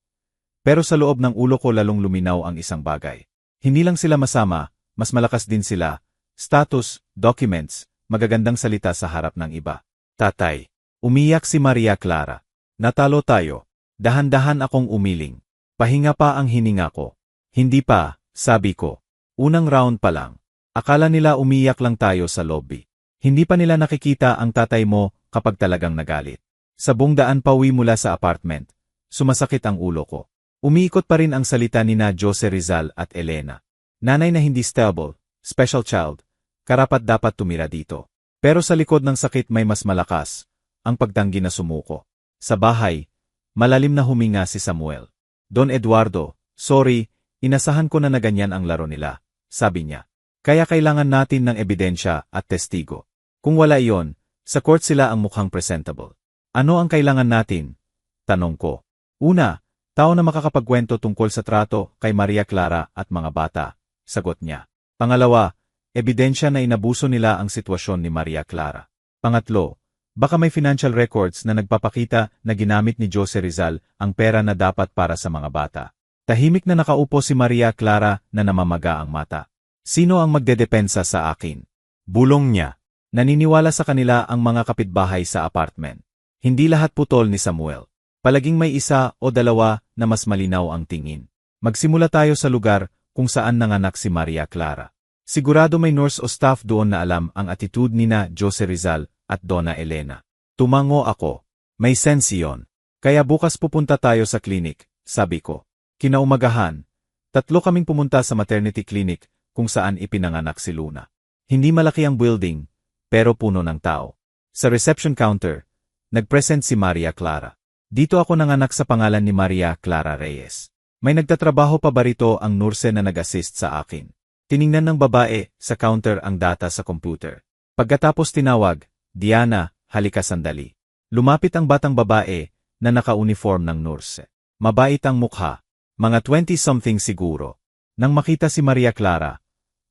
Pero sa loob ng ulo ko lalong luminaw ang isang bagay. Hindi lang sila masama, mas malakas din sila. Status, documents, magagandang salita sa harap ng iba. Tatay. Umiyak si Maria Clara. Natalo tayo. Dahan-dahan akong umiling. Pahinga pa ang hininga ko. Hindi pa, sabi ko. Unang round pa lang. Akala nila umiyak lang tayo sa lobby. Hindi pa nila nakikita ang tatay mo kapag talagang nagalit. Sa buong daan pauwi mula sa apartment, sumasakit ang ulo ko. Umiikot pa rin ang salita ni na Jose Rizal at Elena. Nanay na hindi stable, special child, karapat dapat tumira dito. Pero sa likod ng sakit may mas malakas, ang pagtanggi na sumuko. Sa bahay, malalim na huminga si Samuel. Don Eduardo, sorry, inasahan ko na ganyan ang laro nila, sabi niya. Kaya kailangan natin ng ebidensya at testigo. Kung wala iyon, sa court sila ang mukhang presentable. Ano ang kailangan natin? Tanong ko. Una, tao na makakapagkwento tungkol sa trato kay Maria Clara at mga bata. Sagot niya. Pangalawa, ebidensya na inabuso nila ang sitwasyon ni Maria Clara. Pangatlo, baka may financial records na nagpapakita na ginamit ni Jose Rizal ang pera na dapat para sa mga bata. Tahimik na nakaupo si Maria Clara na namamaga ang mata. Sino ang magdedepensa sa akin? Bulong niya. Naniniwala sa kanila ang mga kapitbahay sa apartment. Hindi lahat putol ni Samuel. Palaging may isa o dalawa na mas malinaw ang tingin. Magsimula tayo sa lugar kung saan nanganak si Maria Clara. Sigurado may nurse o staff doon na alam ang attitude ni na Jose Rizal at Donna Elena. Tumango ako. May sense yun. Kaya bukas pupunta tayo sa clinic, sabi ko. Kinaumagahan, 3 kaming pumunta sa maternity clinic kung saan ipinanganak si Luna. Hindi malaki ang building, pero puno ng tao. Sa reception counter, nagpresent si Maria Clara. Dito ako nanganak sa pangalan ni Maria Clara Reyes. May nagtatrabaho pa ba rito ang nurse na nag-assist sa akin? Tiningnan ng babae sa counter ang data sa computer. Pagkatapos tinawag, Diana, halika sandali. Lumapit ang batang babae na naka-uniform ng nurse. Mabait ang mukha, mga 20-something siguro. Nang makita si Maria Clara,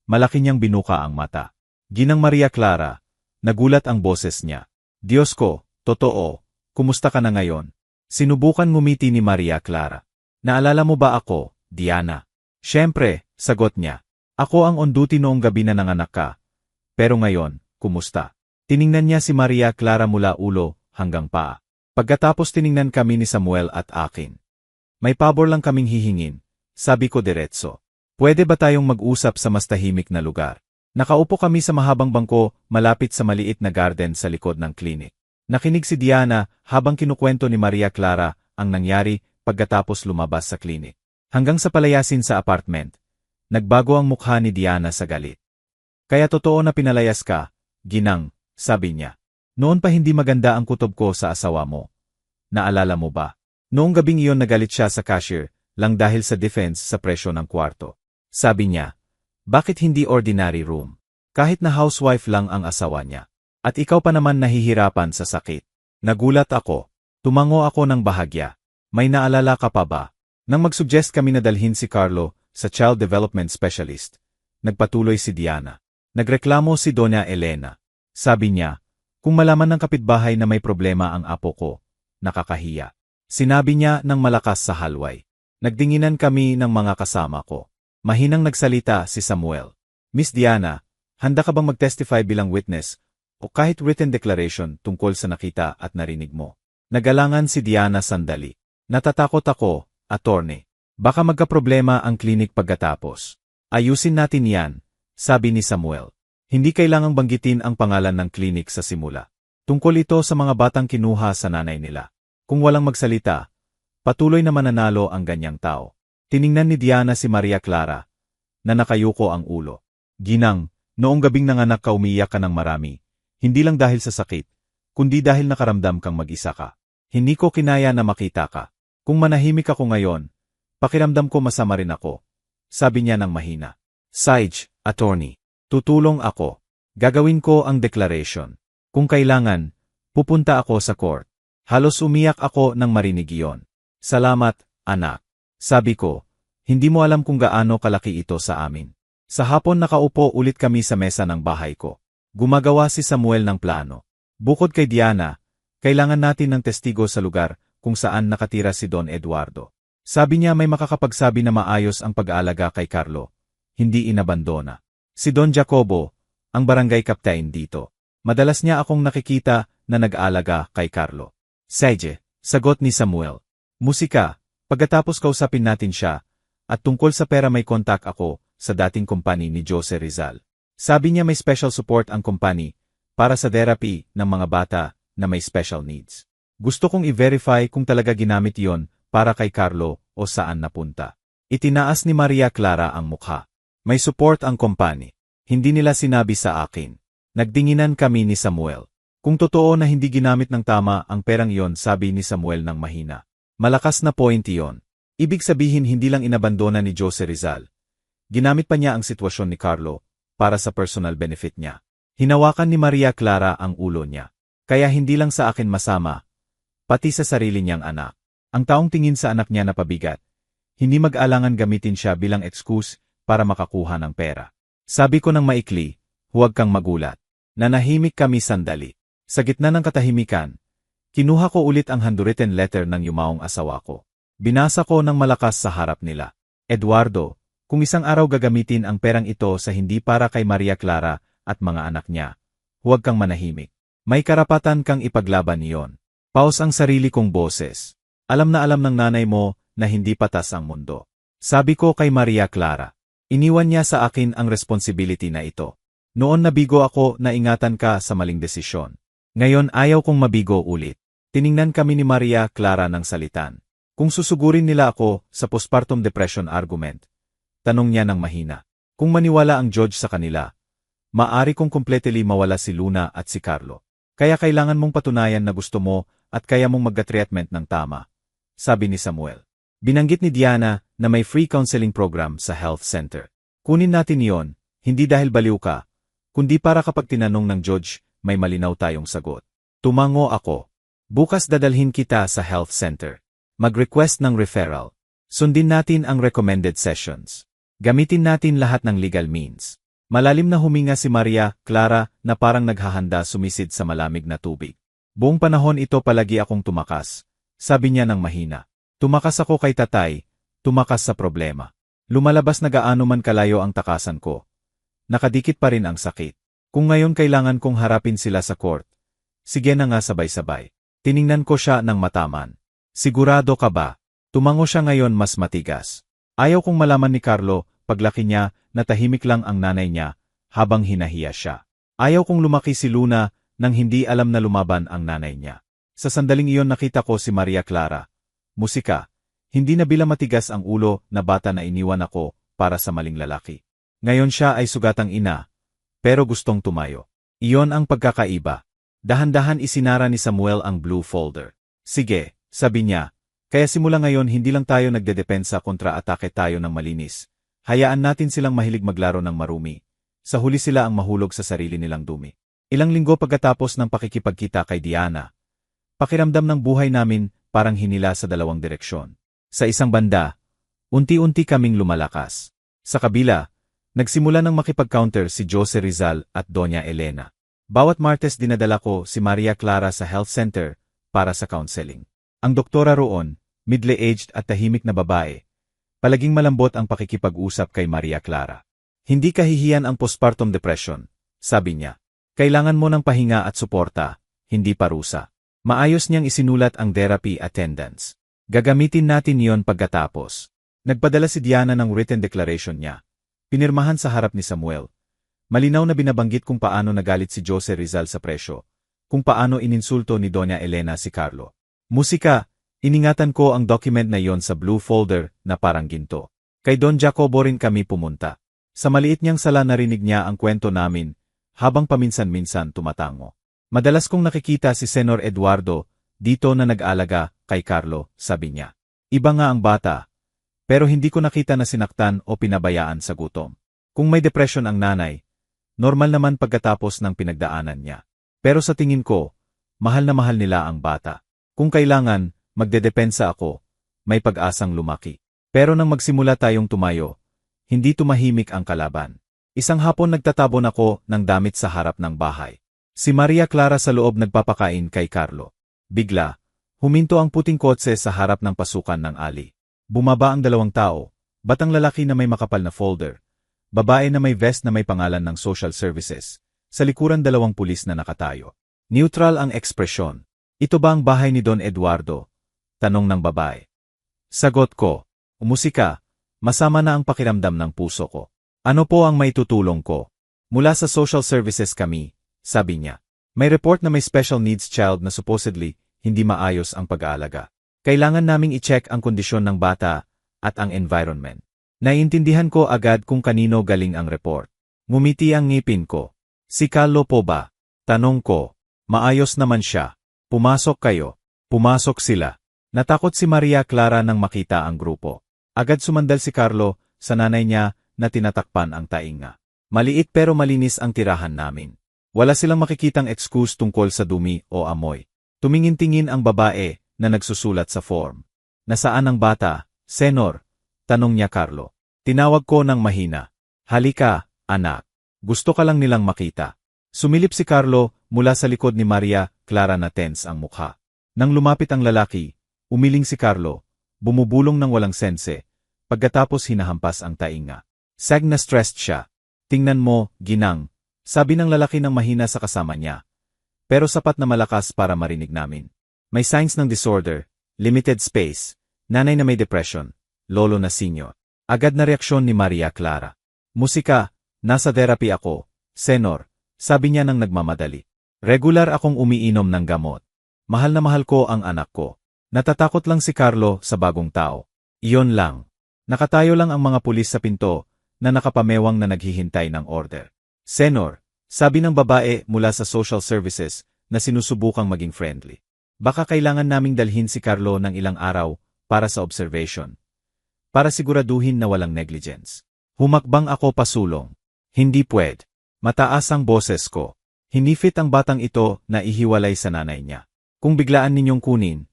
malaki niyang binuka ang mata. Ginang Maria Clara, nagulat ang boses niya. Diyos ko, totoo, kumusta ka na ngayon? Sinubukan ngumiti ni Maria Clara. Naalala mo ba ako, Diana? Siyempre, sagot niya. Ako ang on duty noong gabi na nanganak ka. Pero ngayon, kumusta? Tiningnan niya si Maria Clara mula ulo hanggang paa. Pagkatapos tiningnan kami ni Samuel at akin. May pabor lang kaming hihingin, sabi ko diretso. Pwede ba tayong mag-usap sa mas tahimik na lugar? Nakaupo kami sa mahabang bangko malapit sa maliit na garden sa likod ng klinik. Nakinig si Diana habang kinukwento ni Maria Clara ang nangyari pagkatapos lumabas sa klinik. Hanggang sa palayasin sa apartment, Nagbago ang mukha ni Diana sa galit. Kaya totoo na pinalayas ka, ginang, sabi niya. Noon pa hindi maganda ang kutob ko sa asawa mo. Naalala mo ba? Noong gabing iyon nagalit siya sa cashier, lang dahil sa defense sa presyo ng kwarto. Sabi niya, bakit hindi ordinary room? Kahit na housewife lang ang asawa niya. At ikaw pa naman nahihirapan sa sakit. Nagulat ako. Tumango ako ng bahagya. May naalala ka pa ba? Nang mag-suggest kami na dalhin si Carlo sa Child Development Specialist, nagpatuloy si Diana. Nagreklamo si Doña Elena. Sabi niya, kung malaman ng kapitbahay na may problema ang apo ko, nakakahiya. Sinabi niya ng malakas sa halway. Nagdinginan kami ng mga kasama ko. Mahinang nagsalita si Samuel. Miss Diana, handa ka bang mag-testify bilang witness o kahit written declaration tungkol sa nakita at narinig mo? Nagalangan si Diana sandali. Natatakot ako, attorney. Baka magkaproblema ang klinik pagkatapos. Ayusin natin yan, sabi ni Samuel. Hindi kailangang banggitin ang pangalan ng klinik sa simula. Tungkol ito sa mga batang kinuha sa nanay nila. Kung walang magsalita, patuloy na mananalo ang ganyang tao. Tiningnan ni Diana si Maria Clara, na nakayuko ang ulo. Ginang, noong gabing nanganak ka umiiyak ka ng marami, hindi lang dahil sa sakit, kundi dahil nakaramdam kang mag-isa ka. Hindi ko kinaya na makita ka. Kung manahimik ako ngayon, pakiramdam ko masama rin ako, sabi niya ng mahina. Sage, attorney, tutulong ako. Gagawin ko ang declaration. Kung kailangan, pupunta ako sa court. Halos umiyak ako nang marinig iyon. Salamat, anak. Sabi ko, hindi mo alam kung gaano kalaki ito sa amin. Sa hapon nakaupo ulit kami sa mesa ng bahay ko. Gumagawa si Samuel ng plano. Bukod kay Diana, kailangan natin ng testigo sa lugar kung saan nakatira si Don Eduardo. Sabi niya may makakapagsabi na maayos ang pag-aalaga kay Carlo. Hindi inabandona. Si Don Jacobo, ang barangay captain dito. Madalas niya akong nakikita na nag-aalaga kay Carlo. Sage, sagot ni Samuel. Musika, pagkatapos kausapin natin siya, at tungkol sa pera may kontak ako sa dating kumpany ni Jose Rizal. Sabi niya may special support ang kumpany para sa therapy ng mga bata na may special needs. Gusto kong i-verify kung talaga ginamit iyon para kay Carlo o saan napunta. Itinaas ni Maria Clara ang mukha. May support ang kumpany. Hindi nila sinabi sa akin. Nagdinginan kami ni Samuel. Kung totoo na hindi ginamit ng tama ang perang iyon, sabi ni Samuel ng mahina. Malakas na point iyon. Ibig sabihin hindi lang inabandona ni Jose Rizal. Ginamit pa niya ang sitwasyon ni Carlo para sa personal benefit niya. Hinawakan ni Maria Clara ang ulo niya. Kaya hindi lang sa akin masama, pati sa sarili niyang anak. Ang taong tingin sa anak niya na pabigat, hindi mag-alangan gamitin siya bilang excuse para makakuha ng pera. Sabi ko ng maikli, huwag kang magulat. Nanahimik kami sandali. Sa gitna ng katahimikan, kinuha ko ulit ang handwritten letter ng yumaong asawa ko. Binasa ko ng malakas sa harap nila. Eduardo, kung isang araw gagamitin ang perang ito sa hindi para kay Maria Clara at mga anak niya, huwag kang manahimik. May karapatan kang ipaglaban iyon. Pause ang sarili kong boses. Alam na alam ng nanay mo na hindi patas ang mundo. Sabi ko kay Maria Clara. Iniwan niya sa akin ang responsibility na ito. Noon nabigo ako na ingatan ka sa maling desisyon. Ngayon ayaw kong mabigo ulit. Tiningnan kami ni Maria Clara ng salitan. Kung susugurin nila ako sa postpartum depression argument, tanong niya ng mahina. Kung maniwala ang judge sa kanila, maari kong completely mawala si Luna at si Carlo. Kaya kailangan mong patunayan na gusto mo at kaya mong mag-treatment ng tama, sabi ni Samuel. Binanggit ni Diana na may free counseling program sa health center. Kunin natin iyon, hindi dahil baliw ka, kundi para kapag tinanong ng judge, may malinaw tayong sagot. Tumango ako. Bukas dadalhin kita sa health center. Mag-request ng referral. Sundin natin ang recommended sessions. Gamitin natin lahat ng legal means. Malalim na huminga si Maria Clara na parang naghahanda sumisid sa malamig na tubig. Buong panahon ito palagi akong tumakas. Sabi niya ng mahina. Tumakas ako kay tatay, tumakas sa problema. Lumalabas na gaano man kalayo ang takasan ko. Nakadikit pa rin ang sakit. Kung ngayon kailangan kong harapin sila sa court, sige na nga sabay-sabay. Tiningnan ko siya ng mataman. Sigurado ka ba? Tumango siya ngayon mas matigas. Ayaw kong malaman ni Carlo, paglaki niya, na tahimik lang ang nanay niya, habang hinahiya siya. Ayaw kong lumaki si Luna, nang hindi alam na lumaban ang nanay niya. Sa sandaling iyon nakita ko si Maria Clara. Musika. Hindi na bila matigas ang ulo na bata na iniwan ako para sa maling lalaki. Ngayon siya ay sugatang ina, pero gustong tumayo. Iyon ang pagkakaiba. Dahan-dahan isinara ni Samuel ang blue folder. Sige, sabi niya, kaya simula ngayon hindi lang tayo nagdedepensa kontra atake tayo ng malinis. Hayaan natin silang mahilig maglaro ng marumi. Sa huli sila ang mahulog sa sarili nilang dumi. Ilang linggo pagkatapos ng pakikipagkita kay Diana, pakiramdam ng buhay namin parang hinila sa dalawang direksyon. Sa isang banda, unti-unti kaming lumalakas. Sa kabila, nagsimula ng makipag-counter si Jose Rizal at Doña Elena. Bawat Martes dinadala ko si Maria Clara sa health center para sa counseling. Ang doktora roon, middle-aged at tahimik na babae, palaging malambot ang pakikipag-usap kay Maria Clara. Hindi kahihiyan ang postpartum depression, sabi niya. Kailangan mo ng pahinga at suporta, hindi parusa. Maayos niyang isinulat ang therapy attendance. Gagamitin natin yon pagkatapos. Nagpadala si Diana ng written declaration niya. Pinirmahan sa harap ni Samuel. Malinaw na binabanggit kung paano nagalit si Jose Rizal sa presyo, kung paano ininsulto ni Doña Elena si Carlo. Musika, iningatan ko ang document na yon sa blue folder na parang ginto. Kay Don Jacobo rin kami pumunta. Sa maliit niyang sala narinig niya ang kwento namin, habang paminsan-minsan tumatango. Madalas kong nakikita si Senor Eduardo dito na nag-alaga kay Carlo, sabi niya. Iba nga ang bata, pero hindi ko nakita na sinaktan o pinabayaan sa gutom. Kung may depression ang nanay, normal naman pagkatapos ng pinagdaanan niya. Pero sa tingin ko, mahal na mahal nila ang bata. Kung kailangan, magdedepensa ako, may pag-asang lumaki. Pero nang magsimula tayong tumayo, hindi tumahimik ang kalaban. Isang hapon nagtatabon ako ng damit sa harap ng bahay. Si Maria Clara sa loob nagpapakain kay Carlo. Bigla, huminto ang puting kotse sa harap ng pasukan ng ali. Bumaba ang dalawang tao, batang lalaki na may makapal na folder, babae na may vest na may pangalan ng social services, sa likuran dalawang pulis na nakatayo. Neutral ang ekspresyon. Ito ba ang bahay ni Don Eduardo? Tanong ng babae. Sagot ko, umusika, masama na ang pakiramdam ng puso ko. Ano po ang maitutulong ko? Mula sa social services kami, sabi niya. May report na may special needs child na supposedly hindi maayos ang pag-aalaga. Kailangan naming i-check ang kondisyon ng bata at ang environment. Naiintindihan ko agad kung kanino galing ang report. Ngumiti ang ngipin ko. Si Carlo po ba? Tanong ko. Maayos naman siya. Pumasok kayo. Pumasok sila. Natakot si Maria Clara nang makita ang grupo. Agad sumandal si Carlo sa nanay niya na tinatakpan ang tainga. Maliit pero malinis ang tirahan namin. Wala silang makikitang excuse tungkol sa dumi o amoy. Tumingin-tingin ang babae na nagsusulat sa form. Nasaan ang bata, Senor? Tanong niya Carlo. Tinawag ko ng mahina. Halika, anak. Gusto ka lang nilang makita. Sumilip si Carlo mula sa likod ni Maria Clara na tense ang mukha. Nang lumapit ang lalaki, umiling si Carlo, bumubulong ng walang sense, pagkatapos hinahampas ang tainga. Sag na stressed siya. Tingnan mo, ginang, sabi ng lalaki ng mahina sa kasama niya. Pero sapat na malakas para marinig namin. May signs ng disorder, limited space, nanay na may depression, lolo na senior. Agad na reaksyon ni Maria Clara. Musika, nasa therapy ako, Senor, sabi niya nang nagmamadali. Regular akong umiinom ng gamot. Mahal na mahal ko ang anak ko. Natatakot lang si Carlo sa bagong tao. Iyon lang. Nakatayo lang ang mga pulis sa pinto, na nakapamewang na naghihintay ng order. Senor, sabi ng babae mula sa social services na sinusubukang maging friendly. Baka kailangan naming dalhin si Carlo ng ilang araw para sa observation. Para siguraduhin na walang negligence. Humakbang ako pasulong. Hindi pwede. Mataas ang boses ko. Hindi fit ang batang ito na ihiwalay sa nanay niya. Kung biglaan ninyong kunin,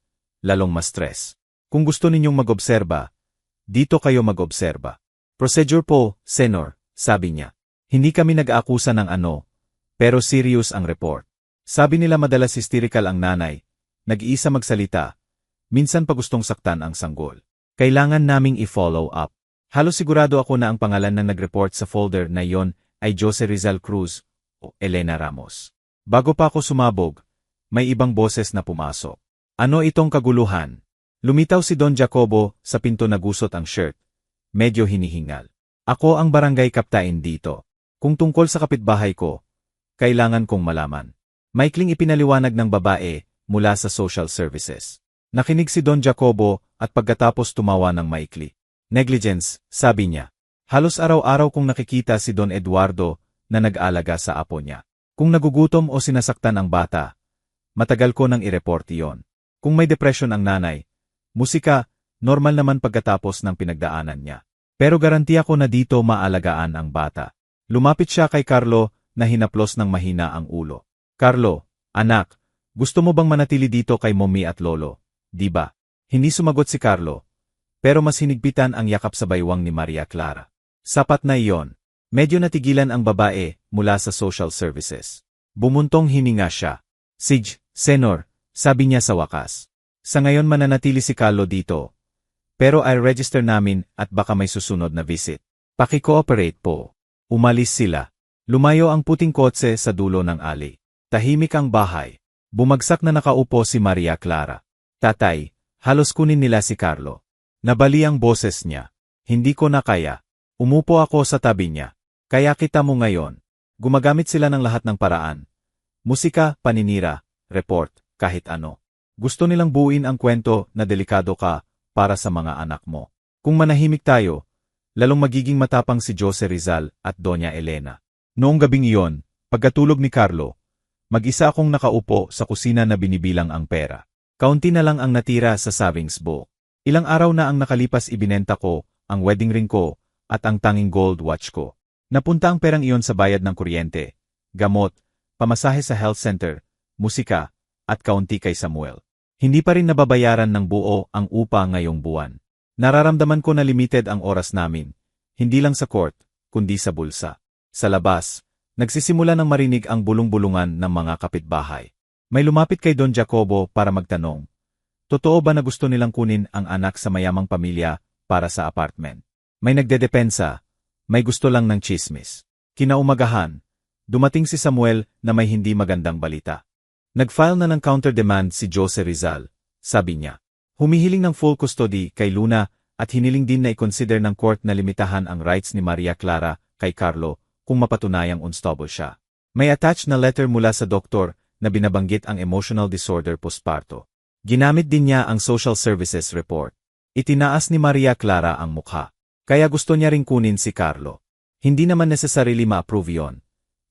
lalong ma-stress. Kung gusto ninyong mag-obserba, dito kayo mag-obserba. Procedure po, Senor, sabi niya. Hindi kami nag-aakusa ng ano, pero serious ang report. Sabi nila madalas hysterical ang nanay, nag-iisa magsalita, minsan pa gustong saktan ang sanggol. Kailangan naming i-follow up. Halos sigurado ako na ang pangalan na nag-report sa folder na yon ay Jose Rizal Cruz o Elena Ramos. Bago pa ako sumabog, may ibang boses na pumasok. Ano itong kaguluhan? Lumitaw si Don Jacobo sa pinto na gusot ang shirt. Medyo hinihingal. Ako ang barangay kaptain dito. Kung tungkol sa kapitbahay ko, kailangan kong malaman. Maikling ipinaliwanag ng babae mula sa social services. Nakinig si Don Jacobo at pagkatapos tumawa ng maikli. Negligence, sabi niya. Halos araw-araw kong nakikita si Don Eduardo na nag-aalaga sa apo niya. Kung nagugutom o sinasaktan ang bata, matagal ko nang i-report iyon. Kung may depression ang nanay, musika, normal naman pagkatapos ng pinagdaanan niya. Pero garantiya ko na dito maalagaan ang bata. Lumapit siya kay Carlo na hinaplos ng mahina ang ulo. Carlo, anak, gusto mo bang manatili dito kay mommy at lolo? Di ba? Hindi sumagot si Carlo. Pero mas hinigpitan ang yakap sa baywang ni Maria Clara. Sapat na iyon. Medyo natigilan ang babae mula sa social services. Bumuntong hininga siya. Sige, Senor, sabi niya sa wakas. Sa ngayon mananatili si Carlo dito. Pero I'll register namin at baka may susunod na visit. Paki-cooperate po. Umalis sila. Lumayo ang puting kotse sa dulo ng alley. Tahimik ang bahay. Bumagsak na nakaupo si Maria Clara. Tatay, halos kunin nila si Carlo. Nabali ang boses niya. Hindi ko na kaya. Umupo ako sa tabi niya. Kaya kita mo ngayon. Gumagamit sila ng lahat ng paraan. Musika, paninira, report, kahit ano. Gusto nilang buuin ang kwento na delikado ka para sa mga anak mo. Kung manahimik tayo, lalong magiging matapang si Jose Rizal at Doña Elena. Noong gabing iyon, pagkatulog ni Carlo, mag-isa akong nakaupo sa kusina na binibilang ang pera. Kaunti na lang ang natira sa savings book. Ilang araw na ang nakalipas ibinenta ko, ang wedding ring ko, at ang tanging gold watch ko. Napunta ang perang iyon sa bayad ng kuryente, gamot, pamasahe sa health center, musika, at kaunti kay Samuel. Hindi pa rin nababayaran ng buo ang upa ngayong buwan. Nararamdaman ko na limited ang oras namin, hindi lang sa court, kundi sa bulsa. Sa labas, nagsisimula ng marinig ang bulong-bulungan ng mga kapitbahay. May lumapit kay Don Jacobo para magtanong. Totoo ba na gusto nilang kunin ang anak sa mayamang pamilya para sa apartment? May nagdedepensa, may gusto lang ng chismis. Kinaumagahan, dumating si Samuel na may hindi magandang balita. Nag-file na ng counter-demand si Jose Rizal, sabi niya. Humihiling ng full custody kay Luna at hiniling din na i-consider ng court na limitahan ang rights ni Maria Clara kay Carlo kung mapatunayang unstable siya. May attached na letter mula sa doktor na binabanggit ang emotional disorder postparto. Ginamit din niya ang social services report. Itinaas ni Maria Clara ang mukha. Kaya gusto niya ring kunin si Carlo. Hindi naman necessarily ma-approve yon,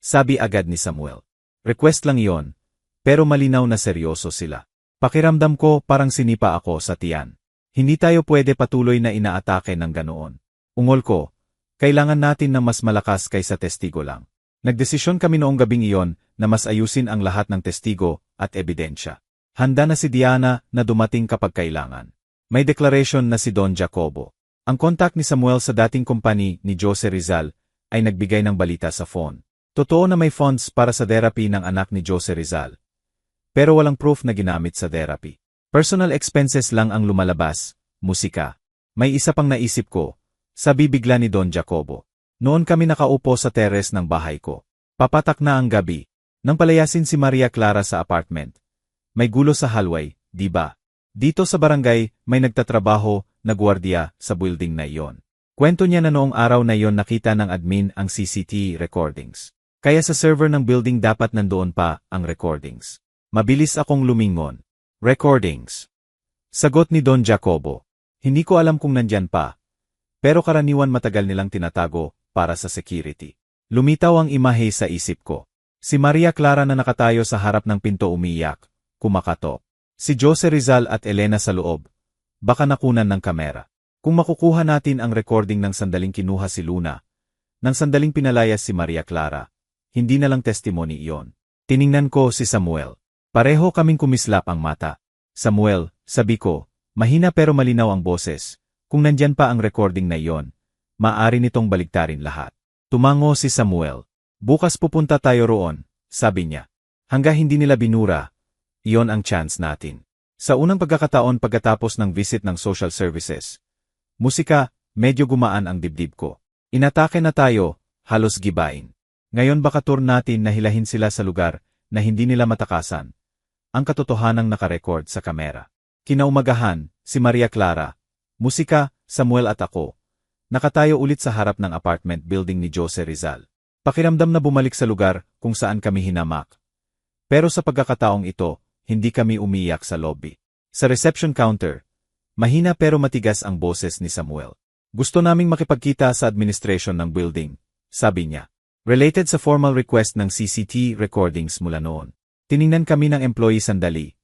sabi agad ni Samuel. Request lang yon, pero malinaw na seryoso sila. Pakiramdam ko parang sinipa ako sa tiyan. Hindi tayo pwede patuloy na inaatake ng ganoon. Ungol ko, kailangan natin ng mas malakas kaysa testigo lang. Nagdesisyon kami noong gabing iyon na mas ayusin ang lahat ng testigo at ebidensya. Handa na si Diana na dumating kapag kailangan. May declaration na si Don Jacobo. Ang contact ni Samuel sa dating company ni Jose Rizal ay nagbigay ng balita sa phone. Totoo na may funds para sa therapy ng anak ni Jose Rizal. Pero walang proof na ginamit sa therapy. Personal expenses lang ang lumalabas, musika. May isa pang naisip ko. Sabi bigla ni Don Jacobo. Noon kami nakaupo sa teres ng bahay ko. Papatak na ang gabi. Nang palayasin si Maria Clara sa apartment. May gulo sa hallway, di ba? Dito sa barangay, may nagtatrabaho na gwardiya sa building na iyon. Kwento niya na noong araw na iyon nakita ng admin ang CCTV recordings. Kaya sa server ng building dapat nandoon pa ang recordings. Mabilis akong lumingon. Recordings. Sagot ni Don Jacobo. Hindi ko alam kung nandyan pa. Pero karaniwan matagal nilang tinatago para sa security. Lumitaw ang imahe sa isip ko. Si Maria Clara na nakatayo sa harap ng pinto umiyak, kumakatok. Si Jose Rizal at Elena sa loob. Baka nakunan ng kamera. Kung makukuha natin ang recording ng sandaling kinuha si Luna, ng sandaling pinalayas si Maria Clara, hindi na lang testimony iyon. Tiningnan ko si Samuel. Pareho kaming kumislap ang mata. Samuel, sabi ko, mahina pero malinaw ang boses. Kung nandyan pa ang recording na iyon, maaari nitong baligtarin lahat. Tumango si Samuel. Bukas pupunta tayo roon, sabi niya. Hangga hindi nila binura, iyon ang chance natin. Sa unang pagkakataon pagkatapos ng visit ng social services, musika, medyo gumaan ang dibdib ko. Inatake na tayo, halos gibain. Ngayon baka tour natin na hilahin sila sa lugar na hindi nila matakasan. Ang katotohanang nakarecord sa kamera. Kinaumagahan, si Maria Clara, musika, Samuel at ako, nakatayo ulit sa harap ng apartment building ni Jose Rizal. Pakiramdam na bumalik sa lugar kung saan kami hinamak. Pero sa pagkakataong ito, hindi kami umiyak sa lobby. Sa reception counter, mahina pero matigas ang boses ni Samuel. Gusto naming makipagkita sa administration ng building, sabi niya. Related sa formal request ng CCTV recordings mula noon. Tiningnan kami ng employee sandali.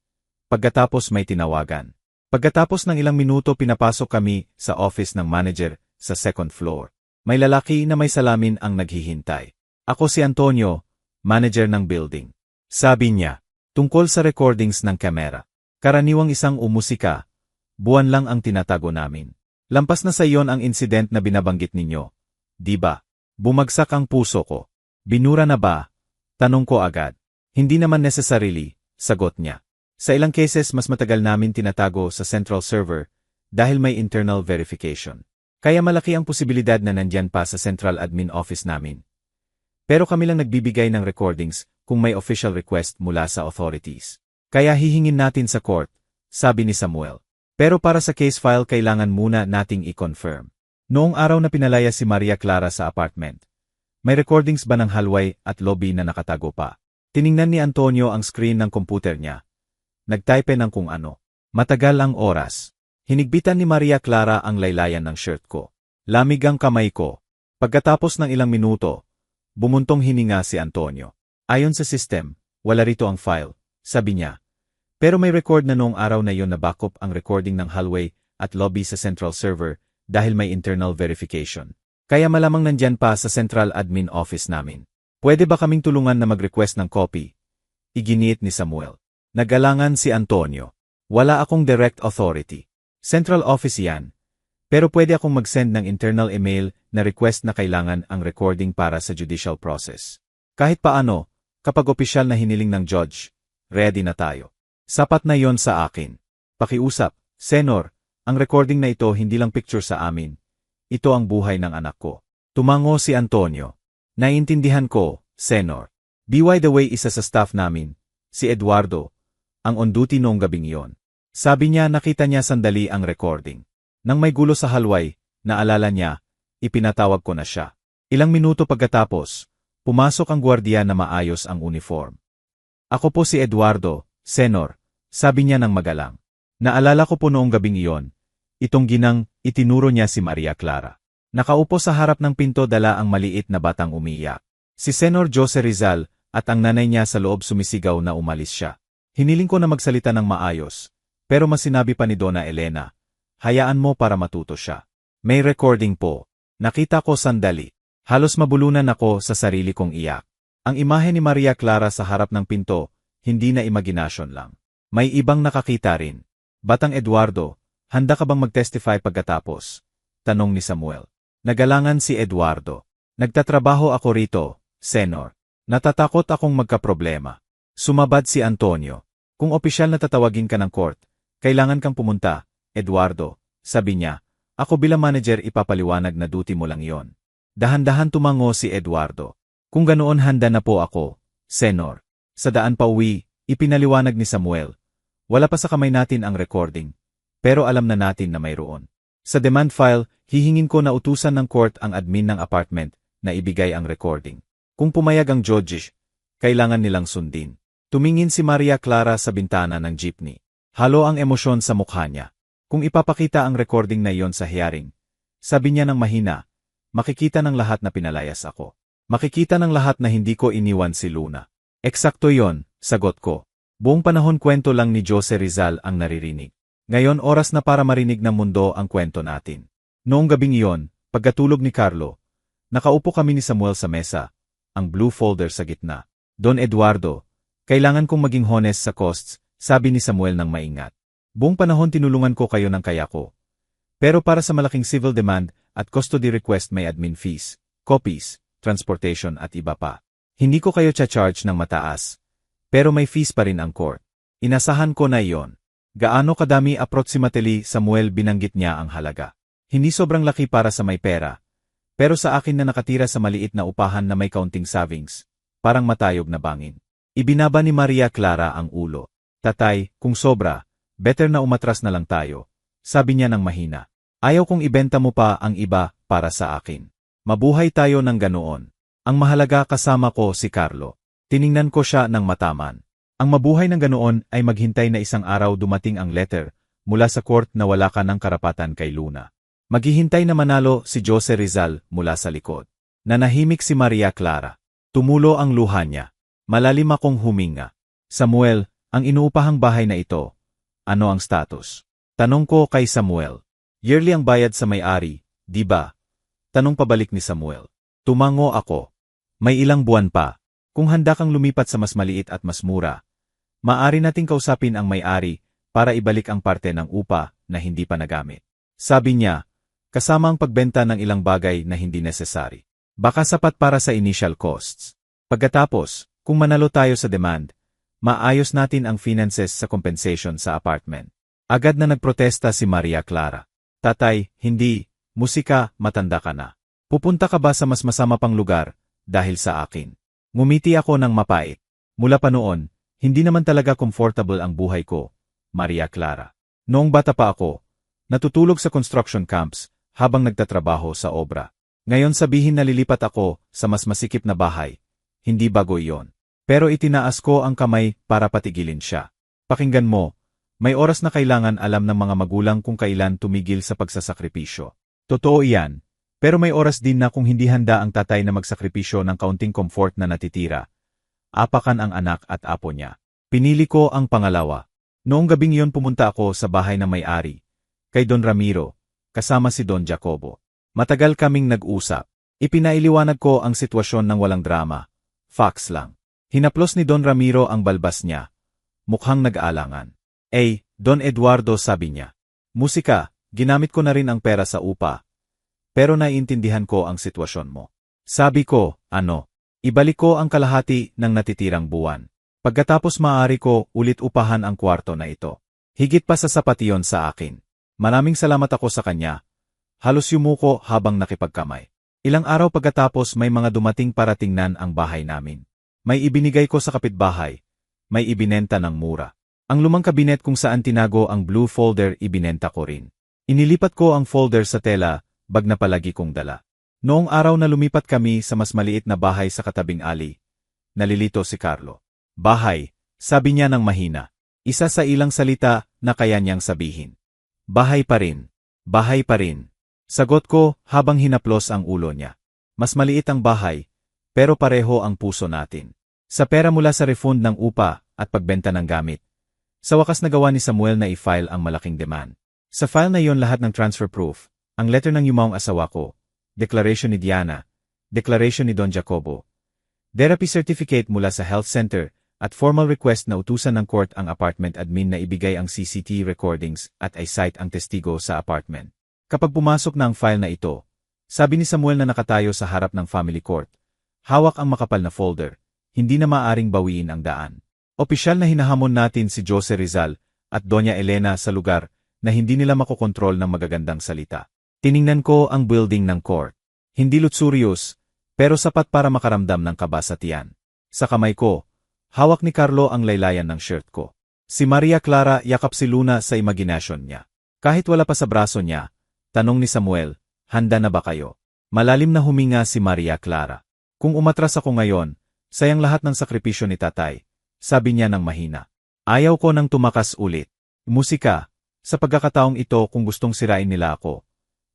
Pagkatapos may tinawagan. Pagkatapos ng ilang minuto pinapasok kami sa office ng manager sa second floor. May lalaki na may salamin ang naghihintay. Ako si Antonio, manager ng building. Sabi niya, tungkol sa recordings ng kamera. Karaniwang isang umusika, buwan lang ang tinatago namin. Lampas na sa iyon ang incident na binabanggit ninyo. Di ba? Bumagsak ang puso ko. Binura na ba? Tanong ko agad. Hindi naman necessarily, sagot niya. Sa ilang cases mas matagal namin tinatago sa central server dahil may internal verification. Kaya malaki ang posibilidad na nandyan pa sa central admin office namin. Pero kami lang nagbibigay ng recordings kung may official request mula sa authorities. Kaya hihingin natin sa court, sabi ni Samuel. Pero para sa case file kailangan muna nating i-confirm. Noong araw na pinalaya si Maria Clara sa apartment, may recordings ba ng hallway at lobby na nakatago pa? Tiningnan ni Antonio ang screen ng computer niya. Nagtype ng kung ano. Matagal ang oras. Hinigpitan ni Maria Clara ang laylayan ng shirt ko. Lamig ang kamay ko. Pagkatapos ng ilang minuto, bumuntong hininga si Antonio. Ayon sa system, wala rito ang file, sabi niya. Pero may record na noong araw na iyon na backup ang recording ng hallway at lobby sa central server dahil may internal verification. Kaya malamang nandyan pa sa central admin office namin. Pwede ba kaming tulungan na mag-request ng copy? Iginiit ni Samuel. Nagalangan si Antonio. Wala akong direct authority. Central office yan. Pero pwede akong mag-send ng internal email na request na kailangan ang recording para sa judicial process. Kahit paano, kapag opisyal na hiniling ng judge, ready na tayo. Sapat na yon sa akin. Pakiusap, Senor, ang recording na ito hindi lang picture sa amin. Ito ang buhay ng anak ko. Tumango si Antonio. Naiintindihan ko, Senor. By the way, isa sa staff namin, si Eduardo, ang on duty noong gabing iyon. Sabi niya nakita niya sandali ang recording. Nang may gulo sa hallway, naalala niya, ipinatawag ko na siya. Ilang minuto pagkatapos, pumasok ang gwardiya na maayos ang uniform. Ako po si Eduardo, Senor, sabi niya ng magalang. Naalala ko po noong gabing iyon, itong ginang, itinuro niya si Maria Clara. Nakaupo sa harap ng pinto dala ang maliit na batang umiiyak. Si Senor Jose Rizal at ang nanay niya sa loob sumisigaw na umalis siya. Hiniling ko na magsalita ng maayos. Pero mas sinabi pa ni Donna Elena, hayaan mo para matuto siya. May recording po. Nakita ko sandali. Halos mabulunan ako sa sarili kong iyak. Ang imahe ni Maria Clara sa harap ng pinto, hindi na imaginasyon lang. May ibang nakakita rin. Batang Eduardo, handa ka bang mag-testify pagkatapos? Tanong ni Samuel. Nagalangan si Eduardo. Nagtatrabaho ako rito, Senor. Natatakot akong magkaproblema. Sumabad si Antonio. Kung opisyal na tatawagin ka ng court, kailangan kang pumunta, Eduardo, sabi niya. Ako bilang manager ipapaliwanag na duty mo lang yon. Dahan-dahan tumango si Eduardo. Kung ganoon handa na po ako, Senor. Sa daan pa uwi, ipinaliwanag ni Samuel. Wala pa sa kamay natin ang recording, pero alam na natin na mayroon. Sa demand file, hihingin ko na utusan ng court ang admin ng apartment na ibigay ang recording. Kung pumayag ang judge, kailangan nilang sundin. Tumingin si Maria Clara sa bintana ng jeepney. Halo ang emosyon sa mukha niya. Kung ipapakita ang recording na iyon sa hearing, sabi niya ng mahina, makikita ng lahat na pinalayas ako. Makikita ng lahat na hindi ko iniwan si Luna. Eksakto yon, sagot ko. Buong panahon kwento lang ni Jose Rizal ang naririnig. Ngayon oras na para marinig ng mundo ang kwento natin. Noong gabing iyon, pagkatulog ni Carlo, nakaupo kami ni Samuel sa mesa, ang blue folder sa gitna. Don Eduardo, kailangan kong maging honest sa costs, sabi ni Samuel ng maingat. Buong panahon tinulungan ko kayo ng kaya ko. Pero para sa malaking civil demand at custody request may admin fees, copies, transportation at iba pa. Hindi ko kayo cha-charge ng mataas. Pero may fees pa rin ang court. Inasahan ko na iyon. Gaano kadami approximately, Samuel, binanggit niya ang halaga. Hindi sobrang laki para sa may pera. Pero sa akin na nakatira sa maliit na upahan na may kaunting savings, parang matayog na bangin. Ibinaba ni Maria Clara ang ulo. Tatay, kung sobra, better na umatras na lang tayo, sabi niya ng mahina. Ayaw kong ibenta mo pa ang iba para sa akin. Mabuhay tayo ng ganoon. Ang mahalaga kasama ko si Carlo. Tiningnan ko siya ng mataman. Ang mabuhay ng ganoon ay maghintay na isang araw dumating ang letter mula sa court na wala ka ng karapatan kay Luna. Maghihintay na manalo si Jose Rizal mula sa likod. Nanahimik si Maria Clara. Tumulo ang luha niya. Malalim akong huminga. Samuel, ang inuupahang bahay na ito, ano ang status? Tanong ko kay Samuel. Yearly ang bayad sa may-ari, di ba? Tanong pabalik ni Samuel. Tumango ako. May ilang buwan pa. Kung handa kang lumipat sa mas maliit at mas mura, maaari nating kausapin ang may-ari para ibalik ang parte ng upa na hindi pa nagamit. Sabi niya, kasama ang pagbenta ng ilang bagay na hindi necessary. Baka sapat para sa initial costs. Pagkatapos, kung manalo tayo sa demand, maayos natin ang finances sa compensation sa apartment. Agad na nagprotesta si Maria Clara. Tatay, hindi, musika, matanda ka na. Pupunta ka ba sa mas masama pang lugar dahil sa akin? Ngumiti ako ng mapait. Mula pa noon, hindi naman talaga comfortable ang buhay ko, Maria Clara. Noong bata pa ako, natutulog sa construction camps habang nagtatrabaho sa obra. Ngayon sabihin na lilipat ako sa mas masikip na bahay. Hindi bago iyon. Pero itinaas ko ang kamay para patigilin siya. Pakinggan mo, may oras na kailangan alam ng mga magulang kung kailan tumigil sa pagsasakripisyo. Totoo iyan, pero may oras din na kung hindi handa ang tatay na magsakripisyo ng kaunting comfort na natitira. Apakan ang anak at apo niya. Pinili ko ang pangalawa. Noong gabing iyon pumunta ako sa bahay ng may-ari, kay Don Ramiro, kasama si Don Jacobo. Matagal kaming nag-usap. Ipinailiwanag ko ang sitwasyon ng walang drama. Facts lang. Hinaplos ni Don Ramiro ang balbas niya. Mukhang nag-aalangan. Don Eduardo, sabi niya. Musika, ginamit ko na rin ang pera sa upa. Pero naiintindihan ko ang sitwasyon mo. Sabi ko, ano? Ibalik ko ang kalahati ng natitirang buwan. Pagkatapos maaari ko ulit upahan ang kwarto na ito. Higit pa sa sapat iyon sa akin. Maraming salamat ako sa kanya. Halos yumuko habang nakipagkamay. Ilang araw pagkatapos may mga dumating para tingnan ang bahay namin. May ibinigay ko sa kapitbahay. May ibinenta ng mura. Ang lumang kabinet kung saan tinago ang blue folder ibinenta ko rin. Inilipat ko ang folder sa tela, bag na palagi kong dala. Noong araw na lumipat kami sa mas maliit na bahay sa katabing ali, nalilito si Carlo. Bahay, sabi niya ng mahina. Isa sa ilang salita na kaya niyang sabihin. Bahay pa rin. Bahay pa rin. Sagot ko habang hinaplos ang ulo niya. Mas maliit ang bahay, pero pareho ang puso natin. Sa pera mula sa refund ng upa at pagbenta ng gamit. Sa wakas nagawa ni Samuel na i-file ang malaking demand. Sa file na iyon lahat ng transfer proof, ang letter ng yumaong asawa ko, declaration ni Diana, declaration ni Don Jacobo, therapy certificate mula sa health center, at formal request na utusan ng court ang apartment admin na ibigay ang CCTV recordings at i-cite ang testigo sa apartment. Kapag pumasok na ang file na ito, sabi ni Samuel na nakatayo sa harap ng family court, hawak ang makapal na folder, hindi na maaring bawiin ang daan. Opisyal na hinahamon natin si Jose Rizal at Doña Elena sa lugar na hindi nila makokontrol ng magagandang salita. Tiningnan ko ang building ng court. Hindi luxurious, pero sapat para makaramdam ng kaba sa tiyan. Sa kamay ko, hawak ni Carlo ang laylayan ng shirt ko. Si Maria Clara yakap si Luna sa imaginasyon niya. Kahit wala pa sa braso niya, tanong ni Samuel, handa na ba kayo? Malalim na huminga si Maria Clara. Kung umatras ako ngayon, sayang lahat ng sakripisyo ni tatay, sabi niya ng mahina. Ayaw ko nang tumakas ulit. Musika, sa pagkakataong ito kung gustong sirain nila ako,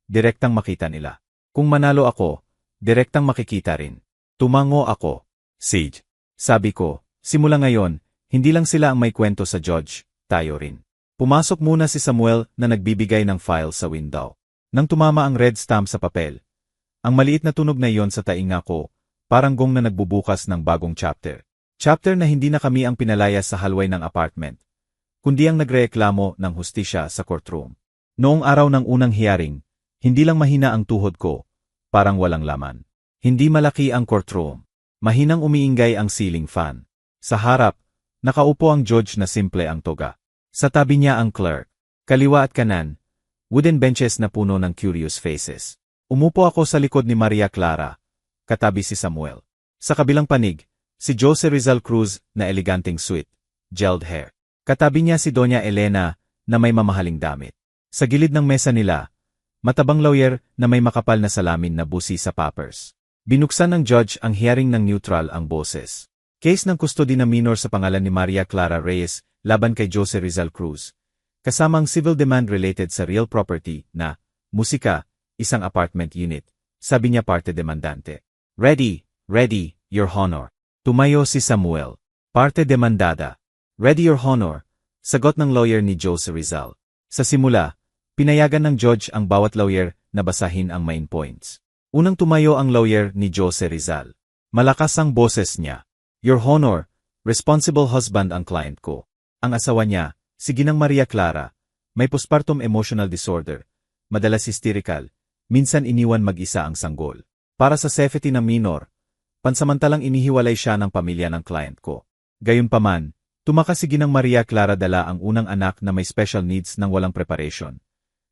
direktang makita nila. Kung manalo ako, direktang makikita rin. Tumango ako. Sage. Sabi ko, simula ngayon, hindi lang sila ang may kwento sa judge, tayo rin. Pumasok muna si Samuel na nagbibigay ng file sa window. Nang tumama ang red stamp sa papel, ang maliit na tunog na iyon sa tainga ko, parang gong na nagbubukas ng bagong chapter. Chapter na hindi na kami ang pinalayas sa hallway ng apartment, kundi ang nagrereklamo ng hustisya sa courtroom. Noong araw ng unang hearing, hindi lang mahina ang tuhod ko, parang walang laman. Hindi malaki ang courtroom. Mahinang umiingay ang ceiling fan. Sa harap, nakaupo ang judge na simple ang toga. Sa tabi niya ang clerk. Kaliwa at kanan, wooden benches na puno ng curious faces. Umupo ako sa likod ni Maria Clara, katabi si Samuel. Sa kabilang panig, si Jose Rizal Cruz na eleganteng suit, gelled hair. Katabi niya si Doña Elena na may mamahaling damit. Sa gilid ng mesa nila, matabang lawyer na may makapal na salamin na busi sa papers. Binuksan ng judge ang hearing ng neutral ang boses. Case ng custody na minor sa pangalan ni Maria Clara Reyes laban kay Jose Rizal Cruz. Kasama ang civil demand related sa real property na, musika, isang apartment unit. Sabi niya parte demandante. Ready, Your Honor. Tumayo si Samuel. Parte demandada. Ready, Your Honor. Sagot ng lawyer ni Jose Rizal. Sa simula, pinayagan ng judge ang bawat lawyer na basahin ang main points. Unang tumayo ang lawyer ni Jose Rizal. Malakas ang boses niya. Your Honor, responsible husband ang client ko. Ang asawa niya, si Ginang Maria Clara, may postpartum emotional disorder, madalas hysterical, minsan iniwan mag-isa ang sanggol. Para sa safety ng minor, pansamantalang inihiwalay siya ng pamilya ng client ko. Gayunpaman, tumakas si Ginang Maria Clara dala ang unang anak na may special needs ng walang preparation.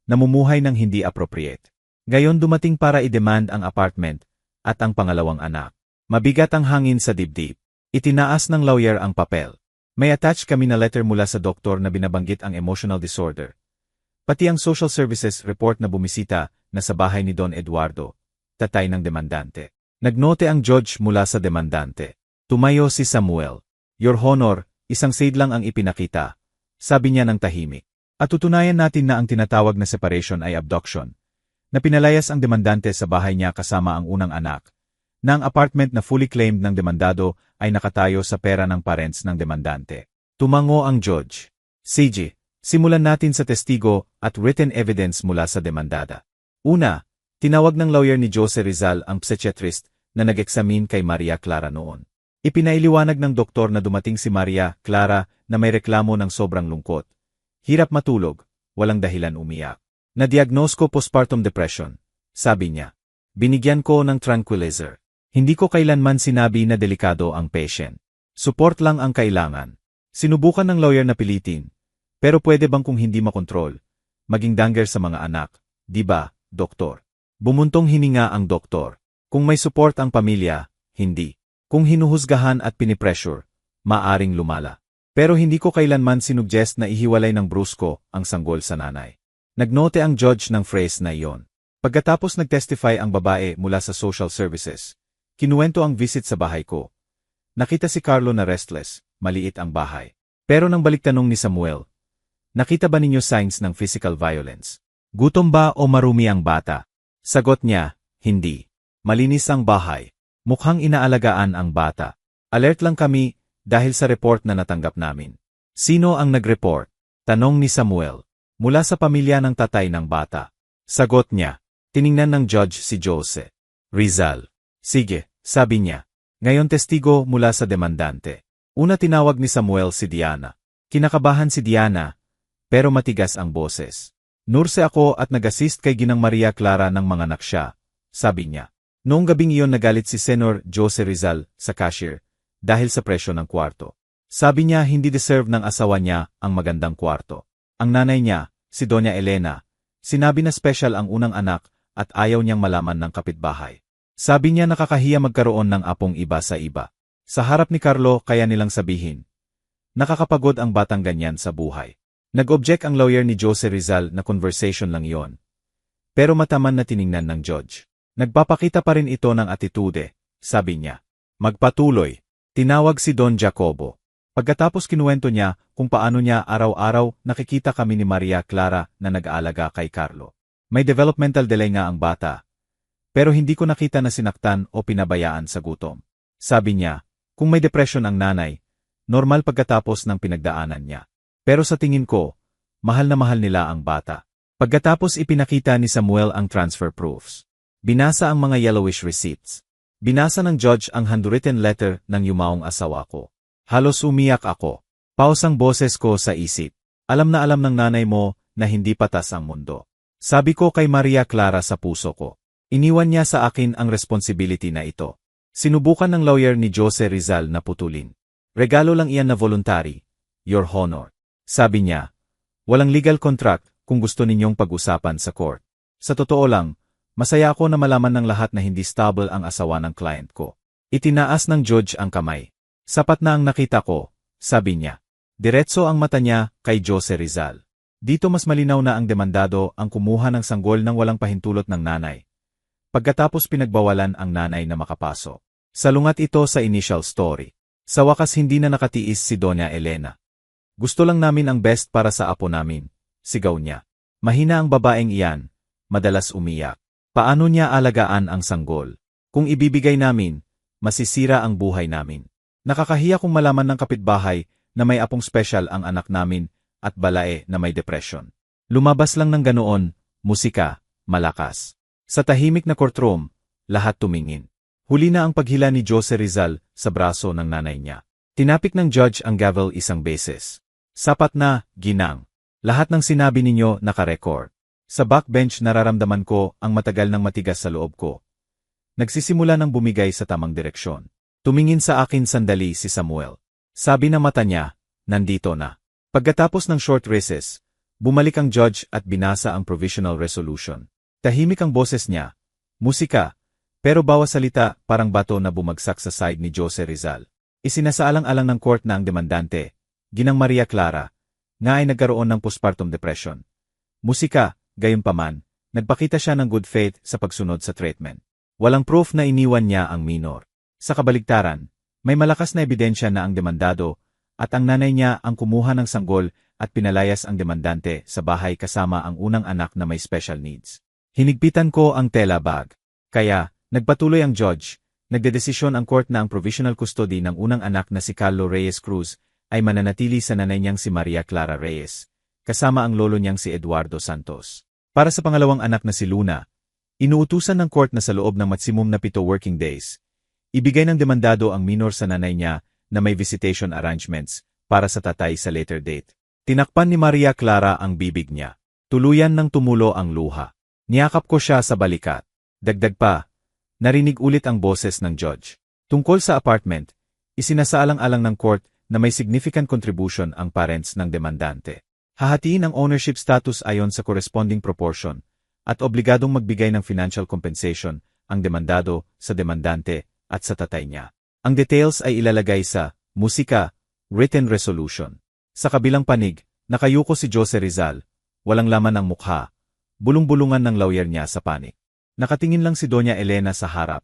Namumuhay ng hindi appropriate. Gayon dumating para i-demand ang apartment at ang pangalawang anak. Mabigat ang hangin sa dibdib. Itinaas ng lawyer ang papel. May attach kami na letter mula sa doktor na binabanggit ang emotional disorder. Pati ang social services report na bumisita na sa bahay ni Don Eduardo, tatay ng demandante. Nagnote ang judge mula sa demandante. Tumayo si Samuel. Your Honor, isang shade lang ang ipinakita. Sabi niya ng tahimik. At tutunayan natin na ang tinatawag na separation ay abduction. Na pinalayas ang demandante sa bahay niya kasama ang unang anak. Na ang apartment na fully claimed ng demandado ay nakatayo sa pera ng parents ng demandante. Tumango ang judge. CJ, simulan natin sa testigo at written evidence mula sa demandada. Una, tinawag ng lawyer ni Jose Rizal ang psychiatrist na nag-examine kay Maria Clara noon. Ipinailiwanag ng doktor na dumating si Maria Clara na may reklamo ng sobrang lungkot. Hirap matulog, walang dahilan umiyak. Na-diagnose ko postpartum depression, sabi niya. Binigyan ko ng tranquilizer. Hindi ko kailanman sinabi na delikado ang patient. Support lang ang kailangan. Sinubukan ng lawyer na pilitin. Pero pwede bang kung hindi makontrol? Maging danger sa mga anak, di ba, doktor? Bumuntong hininga ang doktor. Kung may support ang pamilya, hindi. Kung hinuhusgahan at pinipressure, maaring lumala. Pero hindi ko kailanman sinuggest na ihiwalay ng brusko ang sanggol sa nanay. Nagnote ang judge ng phrase na iyon. Pagkatapos nagtestify ang babae mula sa social services, kinuwento ang visit sa bahay ko. Nakita si Carlo na restless, maliit ang bahay. Pero nang baliktanong ni Samuel, nakita ba ninyo signs ng physical violence? Gutom ba o marumi ang bata? Sagot niya, hindi. Malinis ang bahay. Mukhang inaalagaan ang bata. Alert lang kami dahil sa report na natanggap namin. Sino ang nag-report? Tanong ni Samuel. Mula sa pamilya ng tatay ng bata. Sagot niya. Tiningnan ng judge si Jose Rizal. Sige, sabi niya. Ngayon testigo mula sa demandante. Una tinawag ni Samuel si Diana. Kinakabahan si Diana, pero matigas ang boses. Nurse ako at nag-assist kay Ginang Maria Clara ng mga anak siya, sabi niya. Noong gabing iyon nagalit si Senor Jose Rizal sa cashier dahil sa presyo ng kwarto. Sabi niya hindi deserve ng asawa niya ang magandang kwarto. Ang nanay niya, si Doña Elena, sinabi na special ang unang anak at ayaw niyang malaman ng kapitbahay. Sabi niya nakakahiya magkaroon ng apong iba sa iba. Sa harap ni Carlo kaya nilang sabihin. Nakakapagod ang batang ganyan sa buhay. Nag-object ang lawyer ni Jose Rizal na conversation lang yon. Pero mataman na tiningnan ng judge. Nagpapakita pa rin ito ng atitude, sabi niya. Magpatuloy. Tinawag si Don Jacobo. Pagkatapos kinuwento niya kung paano niya araw-araw nakikita kami ni Maria Clara na nag-aalaga kay Carlo. May developmental delay nga ang bata. Pero hindi ko nakita na sinaktan o pinabayaan sa gutom. Sabi niya, kung may depression ang nanay, normal pagkatapos ng pinagdaanan niya. Pero sa tingin ko, mahal na mahal nila ang bata. Pagkatapos ipinakita ni Samuel ang transfer proofs. Binasa ang mga yellowish receipts. Binasa ng judge ang handwritten letter ng yumaong asawa ko. Halos umiyak ako. Paus ang boses ko sa isip. Alam na alam ng nanay mo na hindi patas ang mundo. Sabi ko kay Maria Clara sa puso ko. Iniwan niya sa akin ang responsibility na ito. Sinubukan ng lawyer ni Jose Rizal na putulin. Regalo lang iyan na voluntary, Your Honor. Sabi niya, walang legal contract kung gusto ninyong pag-usapan sa court. Sa totoo lang, masaya ako na malaman ng lahat na hindi stable ang asawa ng client ko. Itinaas ng judge ang kamay. Sapat na ang nakita ko, sabi niya. Diretso ang mata niya kay Jose Rizal. Dito mas malinaw na ang demandado ang kumuha ng sanggol ng walang pahintulot ng nanay. Pagkatapos pinagbawalan ang nanay na makapasok. Salungat ito sa initial story. Sa wakas hindi na nakatiis si Doña Elena. Gusto lang namin ang best para sa apo namin, sigaw niya. Mahina ang babaeng iyan, madalas umiyak. Paano niya alagaan ang sanggol? Kung ibibigay namin, masisira ang buhay namin. Nakakahiya kung malaman ng kapitbahay na may apong special ang anak namin at balae na may depression. Lumabas lang ng ganoon, musika, malakas. Sa tahimik na courtroom, lahat tumingin. Huli na ang paghila ni Jose Rizal sa braso ng nanay niya. Tinapik ng judge ang gavel isang beses. Sapat na, ginang. Lahat ng sinabi ninyo nakarecord. Sa backbench nararamdaman ko ang matagal ng matigas sa loob ko. Nagsisimula ng bumigay sa tamang direksyon. Tumingin sa akin sandali si Samuel. Sabi ng mata niya, nandito na. Pagkatapos ng short recess, bumalik ang judge at binasa ang provisional resolution. Tahimik ang boses niya. Musika. Pero bawat salita parang bato na bumagsak sa side ni Jose Rizal. Isinasaalang-alang ng court na ang demandante, Ginang Maria Clara, nga ay nagkaroon ng postpartum depression. Musika, gayunpaman, nagpakita siya ng good faith sa pagsunod sa treatment. Walang proof na iniwan niya ang minor. Sa kabaligtaran, may malakas na ebidensya na ang demandado at ang nanay niya ang kumuha ng sanggol at pinalayas ang demandante sa bahay kasama ang unang anak na may special needs. Hinigpitan ko ang tela bag. Kaya, nagpatuloy ang judge, nagdedesisyon ang court na ang provisional custody ng unang anak na si Carlo Reyes Cruz ay mananatili sa nanay niyang si Maria Clara Reyes, kasama ang lolo niyang si Eduardo Santos. Para sa pangalawang anak na si Luna, inuutusan ng court na sa loob ng maximum na 7 working days, ibigay ng demandado ang minor sa nanay niya na may visitation arrangements para sa tatay sa later date. Tinakpan ni Maria Clara ang bibig niya. Tuluyan ng tumulo ang luha. Niyakap ko siya sa balikat. Dagdag pa, narinig ulit ang boses ng judge. Tungkol sa apartment, isinasaalang-alang ng court na may significant contribution ang parents ng demandante. Hahatiin ang ownership status ayon sa corresponding proportion at obligadong magbigay ng financial compensation ang demandado sa demandante at sa tatay niya. Ang details ay ilalagay sa musika, written resolution. Sa kabilang panig, nakayuko si Jose Rizal, walang laman ang mukha, bulong-bulungan ng lawyer niya sa panik. Nakatingin lang si Doña Elena sa harap.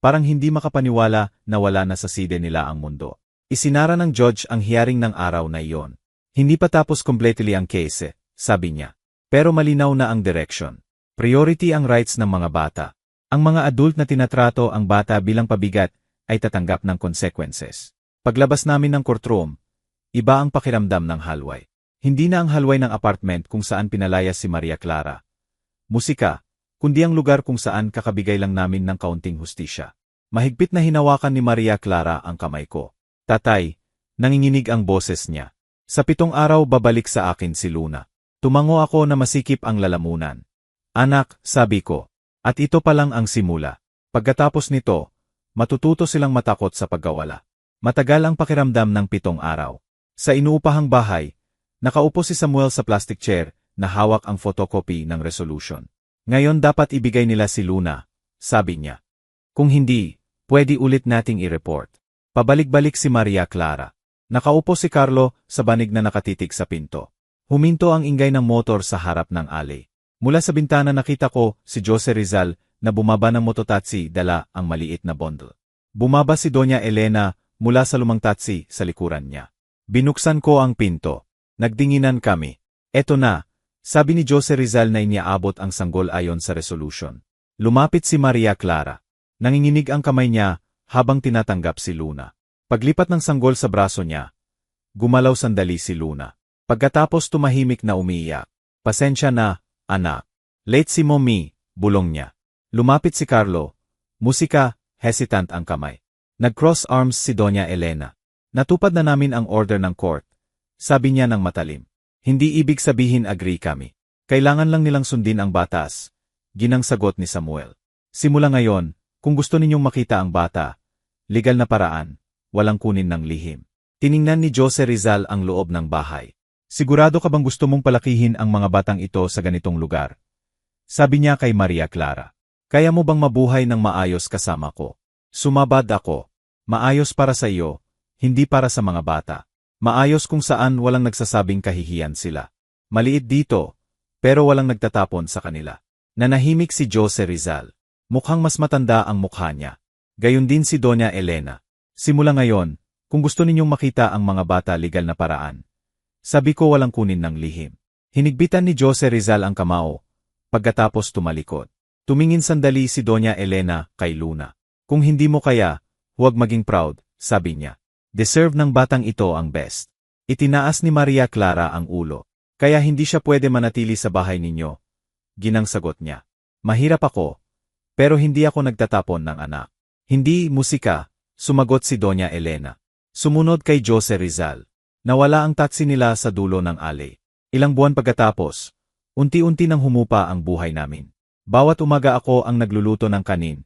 Parang hindi makapaniwala na wala na sa side nila ang mundo. Isinara ng judge ang hearing ng araw na iyon. Hindi pa tapos completely ang case, sabi niya. Pero malinaw na ang direction. Priority ang rights ng mga bata. Ang mga adult na tinatrato ang bata bilang pabigat ay tatanggap ng consequences. Paglabas namin ng courtroom, iba ang pakiramdam ng halway. Hindi na ang halway ng apartment kung saan pinalayas si Maria Clara. Musika, kundi ang lugar kung saan kakabigay lang namin ng kaunting hustisya. Mahigpit na hinawakan ni Maria Clara ang kamay ko. Tatay, nanginginig ang boses niya. Sa 7 araw babalik sa akin si Luna. Tumango ako na masikip ang lalamunan. Anak, sabi ko. At ito pa lang ang simula. Pagkatapos nito, matututo silang matakot sa pagkawala. Matagal ang pakiramdam ng 7 araw. Sa inuupahang bahay, nakaupo si Samuel sa plastic chair na hawak ang photocopy ng resolution. Ngayon dapat ibigay nila si Luna, sabi niya. Kung hindi, pwede ulit nating i-report. Pabalik-balik si Maria Clara. Nakaupo si Carlo sa banig na nakatitig sa pinto. Huminto ang ingay ng motor sa harap ng alley. Mula sa bintana nakita ko si Jose Rizal na bumaba ng mototaxi dala ang maliit na bundle. Bumaba si Doña Elena mula sa lumang taxi sa likuran niya. Binuksan ko ang pinto. Nagdinginan kami. Eto na, sabi ni Jose Rizal na iniaabot ang sanggol ayon sa resolution. Lumapit si Maria Clara. Nanginginig ang kamay niya habang tinatanggap si Luna. Paglipat ng sanggol sa braso niya, gumalaw sandali si Luna. Pagkatapos tumahimik na umiiyak. Pasensya na, anak. Late si Mommy, bulong niya. Lumapit si Carlo. Musika, hesitant ang kamay. Nag-cross arms si Doña Elena. Natupad na namin ang order ng court. Sabi niya ng matalim. Hindi ibig sabihin agree kami. Kailangan lang nilang sundin ang batas. Ginang sagot ni Samuel. Simula ngayon, kung gusto ninyong makita ang bata, legal na paraan, walang kunin ng lihim. Tiningnan ni Jose Rizal ang loob ng bahay. Sigurado ka bang gusto mong palakihin ang mga batang ito sa ganitong lugar? Sabi niya kay Maria Clara. Kaya mo bang mabuhay ng maayos kasama ko? Sumabad ako. Maayos para sa iyo, hindi para sa mga bata. Maayos kung saan walang nagsasabing kahihiyan sila. Maliit dito, pero walang nagtatapon sa kanila. Nanahimik si Jose Rizal. Mukhang mas matanda ang mukha niya. Gayon din si Doña Elena. Simula ngayon, kung gusto ninyong makita ang mga bata legal na paraan, sabi ko walang kunin ng lihim. Hinigbitan ni Jose Rizal ang kamao, pagkatapos tumalikod. Tumingin sandali si Doña Elena kay Luna. Kung hindi mo kaya, huwag maging proud, sabi niya. Deserve ng batang ito ang best. Itinaas ni Maria Clara ang ulo. Kaya hindi siya pwede manatili sa bahay ninyo. Ginang sagot niya. Mahirap ako, pero hindi ako nagtatapon ng anak. Hindi musika, sumagot si Doña Elena. Sumunod kay Jose Rizal. Nawala ang taxi nila sa dulo ng alley. Ilang buwan pagkatapos, unti-unti nang humupa ang buhay namin. Bawat umaga ako ang nagluluto ng kanin,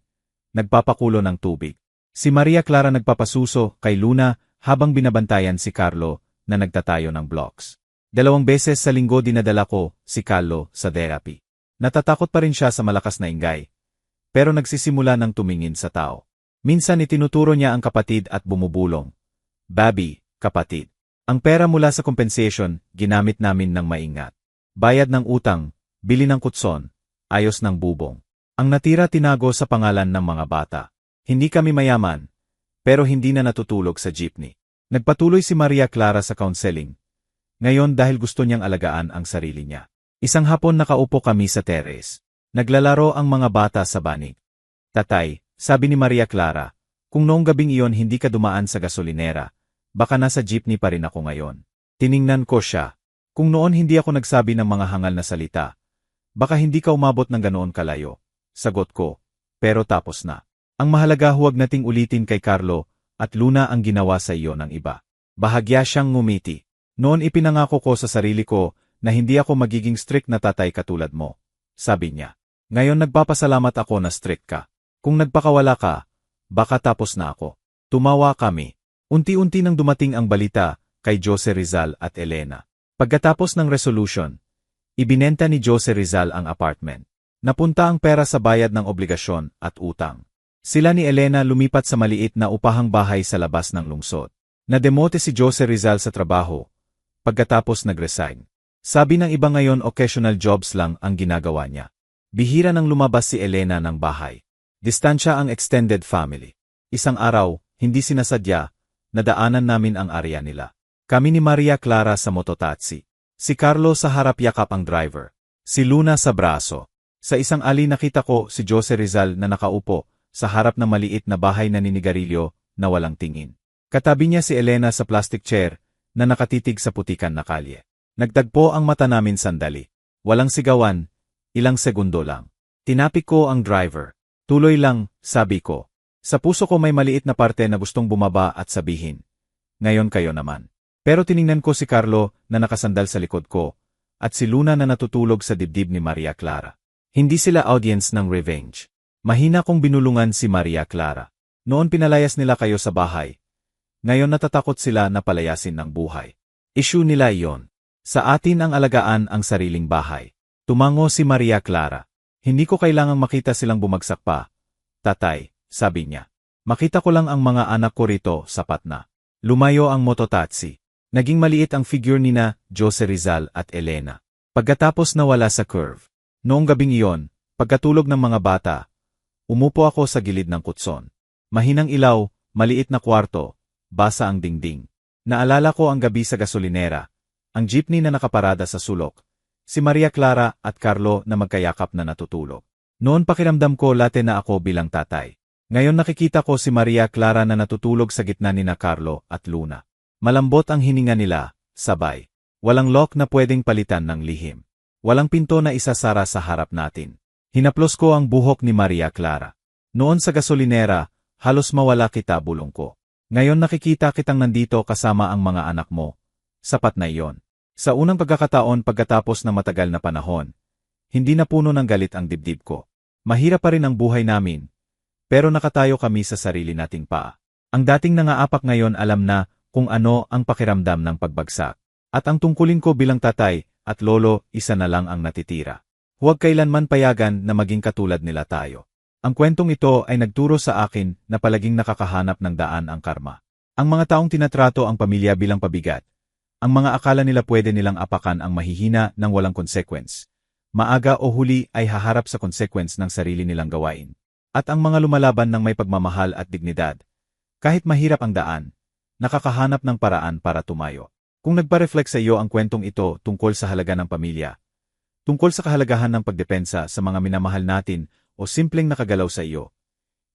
nagpapakulo ng tubig. Si Maria Clara nagpapasuso kay Luna habang binabantayan si Carlo na nagtatayo ng blocks. 2 beses sa linggo dinadala ko si Carlo sa therapy. Natatakot pa rin siya sa malakas na ingay, pero nagsisimula ng tumingin sa tao. Minsan itinuturo niya ang kapatid at bumubulong. Babi, kapatid. Ang pera mula sa compensation, ginamit namin ng maingat. Bayad ng utang, bili ng kutson, ayos ng bubong. Ang natira tinago sa pangalan ng mga bata. Hindi kami mayaman, pero hindi na natutulog sa jeepney. Nagpatuloy si Maria Clara sa counseling. Ngayon dahil gusto niyang alagaan ang sarili niya. Isang hapon nakaupo kami sa terrace. Naglalaro ang mga bata sa banig. Tatay, sabi ni Maria Clara, kung noong gabing iyon hindi ka dumaan sa gasolinera, baka nasa jeepney pa rin ako ngayon. Tiningnan ko siya. Kung noon hindi ako nagsabi ng mga hangal na salita, baka hindi ka umabot ng ganoon kalayo. Sagot ko, pero tapos na. Ang mahalaga huwag nating ulitin kay Carlo at Luna ang ginawa sa iyo ng iba. Bahagya siyang ngumiti. Noon ipinangako ko sa sarili ko na hindi ako magiging strict na tatay katulad mo. Sabi niya. Ngayon nagpapasalamat ako na strict ka. Kung nagpakawala ka, baka tapos na ako. Tumawa kami. Unti-unti nang dumating ang balita kay Jose Rizal at Elena. Pagkatapos ng resolution, ibinenta ni Jose Rizal ang apartment. Napunta ang pera sa bayad ng obligasyon at utang. Sila ni Elena lumipat sa maliit na upahang bahay sa labas ng lungsod. Nademote si Jose Rizal sa trabaho, pagkatapos nag-resign. Sabi ng iba ngayon occasional jobs lang ang ginagawa niya. Bihira nang lumabas si Elena ng bahay. Distansya ang extended family. Isang araw, hindi sinasadya, nadaanan namin ang area nila. Kami ni Maria Clara sa mototaxi. Si Carlo sa harap yakap ang driver. Si Luna sa braso. Sa isang alley nakita ko si Jose Rizal na nakaupo sa harap ng maliit na bahay na ninigarilyo na walang tingin. Katabi niya si Elena sa plastic chair na nakatitig sa putikan na kalye. Nagtagpo ang mata namin sandali. Walang sigawan, ilang segundo lang. Tinapik ko ang driver. Tuloy lang, sabi ko. Sa puso ko may maliit na parte na gustong bumaba at sabihin. Ngayon kayo naman. Pero tiningnan ko si Carlo na nakasandal sa likod ko at si Luna na natutulog sa dibdib ni Maria Clara. Hindi sila audience ng revenge. Mahina kong binulungan si Maria Clara. Noon pinalayas nila kayo sa bahay. Ngayon natatakot sila na palayasin ng buhay. Issue nila iyon. Sa atin ang alagaan ang sariling bahay. Tumango si Maria Clara. Hindi ko kailangang makita silang bumagsak pa. Tatay, sabi niya. Makita ko lang ang mga anak ko rito, sapat na. Lumayo ang mototaxi. Naging maliit ang figure ni na Jose Rizal at Elena. Pagkatapos nawala sa curve. Noong gabing iyon, pagkatulog ng mga bata, umupo ako sa gilid ng kutson. Mahinang ilaw, maliit na kwarto, basa ang dingding. Naalala ko ang gabi sa gasolinera, ang jeepney na nakaparada sa sulok, si Maria Clara at Carlo na magkayakap na natutulog. Noon pakiramdam ko late na ako bilang tatay. Ngayon nakikita ko si Maria Clara na natutulog sa gitna ni na Carlo at Luna. Malambot ang hininga nila, sabay. Walang lock na pwedeng palitan ng lihim. Walang pinto na isasara sa harap natin. Hinaplos ko ang buhok ni Maria Clara. Noon sa gasolinera, halos mawala kita bulong ko. Ngayon nakikita kitang nandito kasama ang mga anak mo. Sapat na iyon. Sa unang pagkakataon pagkatapos ng matagal na panahon, hindi na puno ng galit ang dibdib ko. Mahirap pa rin ang buhay namin, pero nakatayo kami sa sarili nating paa. Ang dating nangaapak ngayon alam na kung ano ang pakiramdam ng pagbagsak. At ang tungkulin ko bilang tatay at lolo, isa na lang ang natitira. Huwag kailanman payagan na maging katulad nila tayo. Ang kwentong ito ay nagturo sa akin na palaging nakakahanap ng daan ang karma. Ang mga taong tinatrato ang pamilya bilang pabigat. Ang mga akala nila pwede nilang apakan ang mahihina ng walang consequence. Maaga o huli ay haharap sa consequence ng sarili nilang gawain. At ang mga lumalaban ng may pagmamahal at dignidad, kahit mahirap ang daan, nakakahanap ng paraan para tumayo. Kung nagpa-reflect sa iyo ang kwentong ito tungkol sa halaga ng pamilya, tungkol sa kahalagahan ng pagdepensa sa mga minamahal natin o simpleng nakagalaw sa iyo.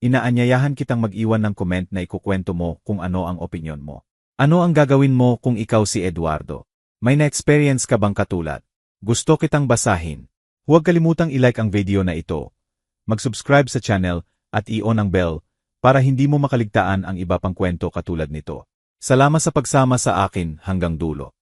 Inaanyayahan kitang mag-iwan ng comment na ikukwento mo kung ano ang opinyon mo. Ano ang gagawin mo kung ikaw si Eduardo? May na-experience ka bang katulad? Gusto kitang basahin. Huwag kalimutang i-like ang video na ito. Mag-subscribe sa channel at i-on ang bell para hindi mo makaligtaan ang iba pang kwento katulad nito. Salamat sa pagsama sa akin hanggang dulo.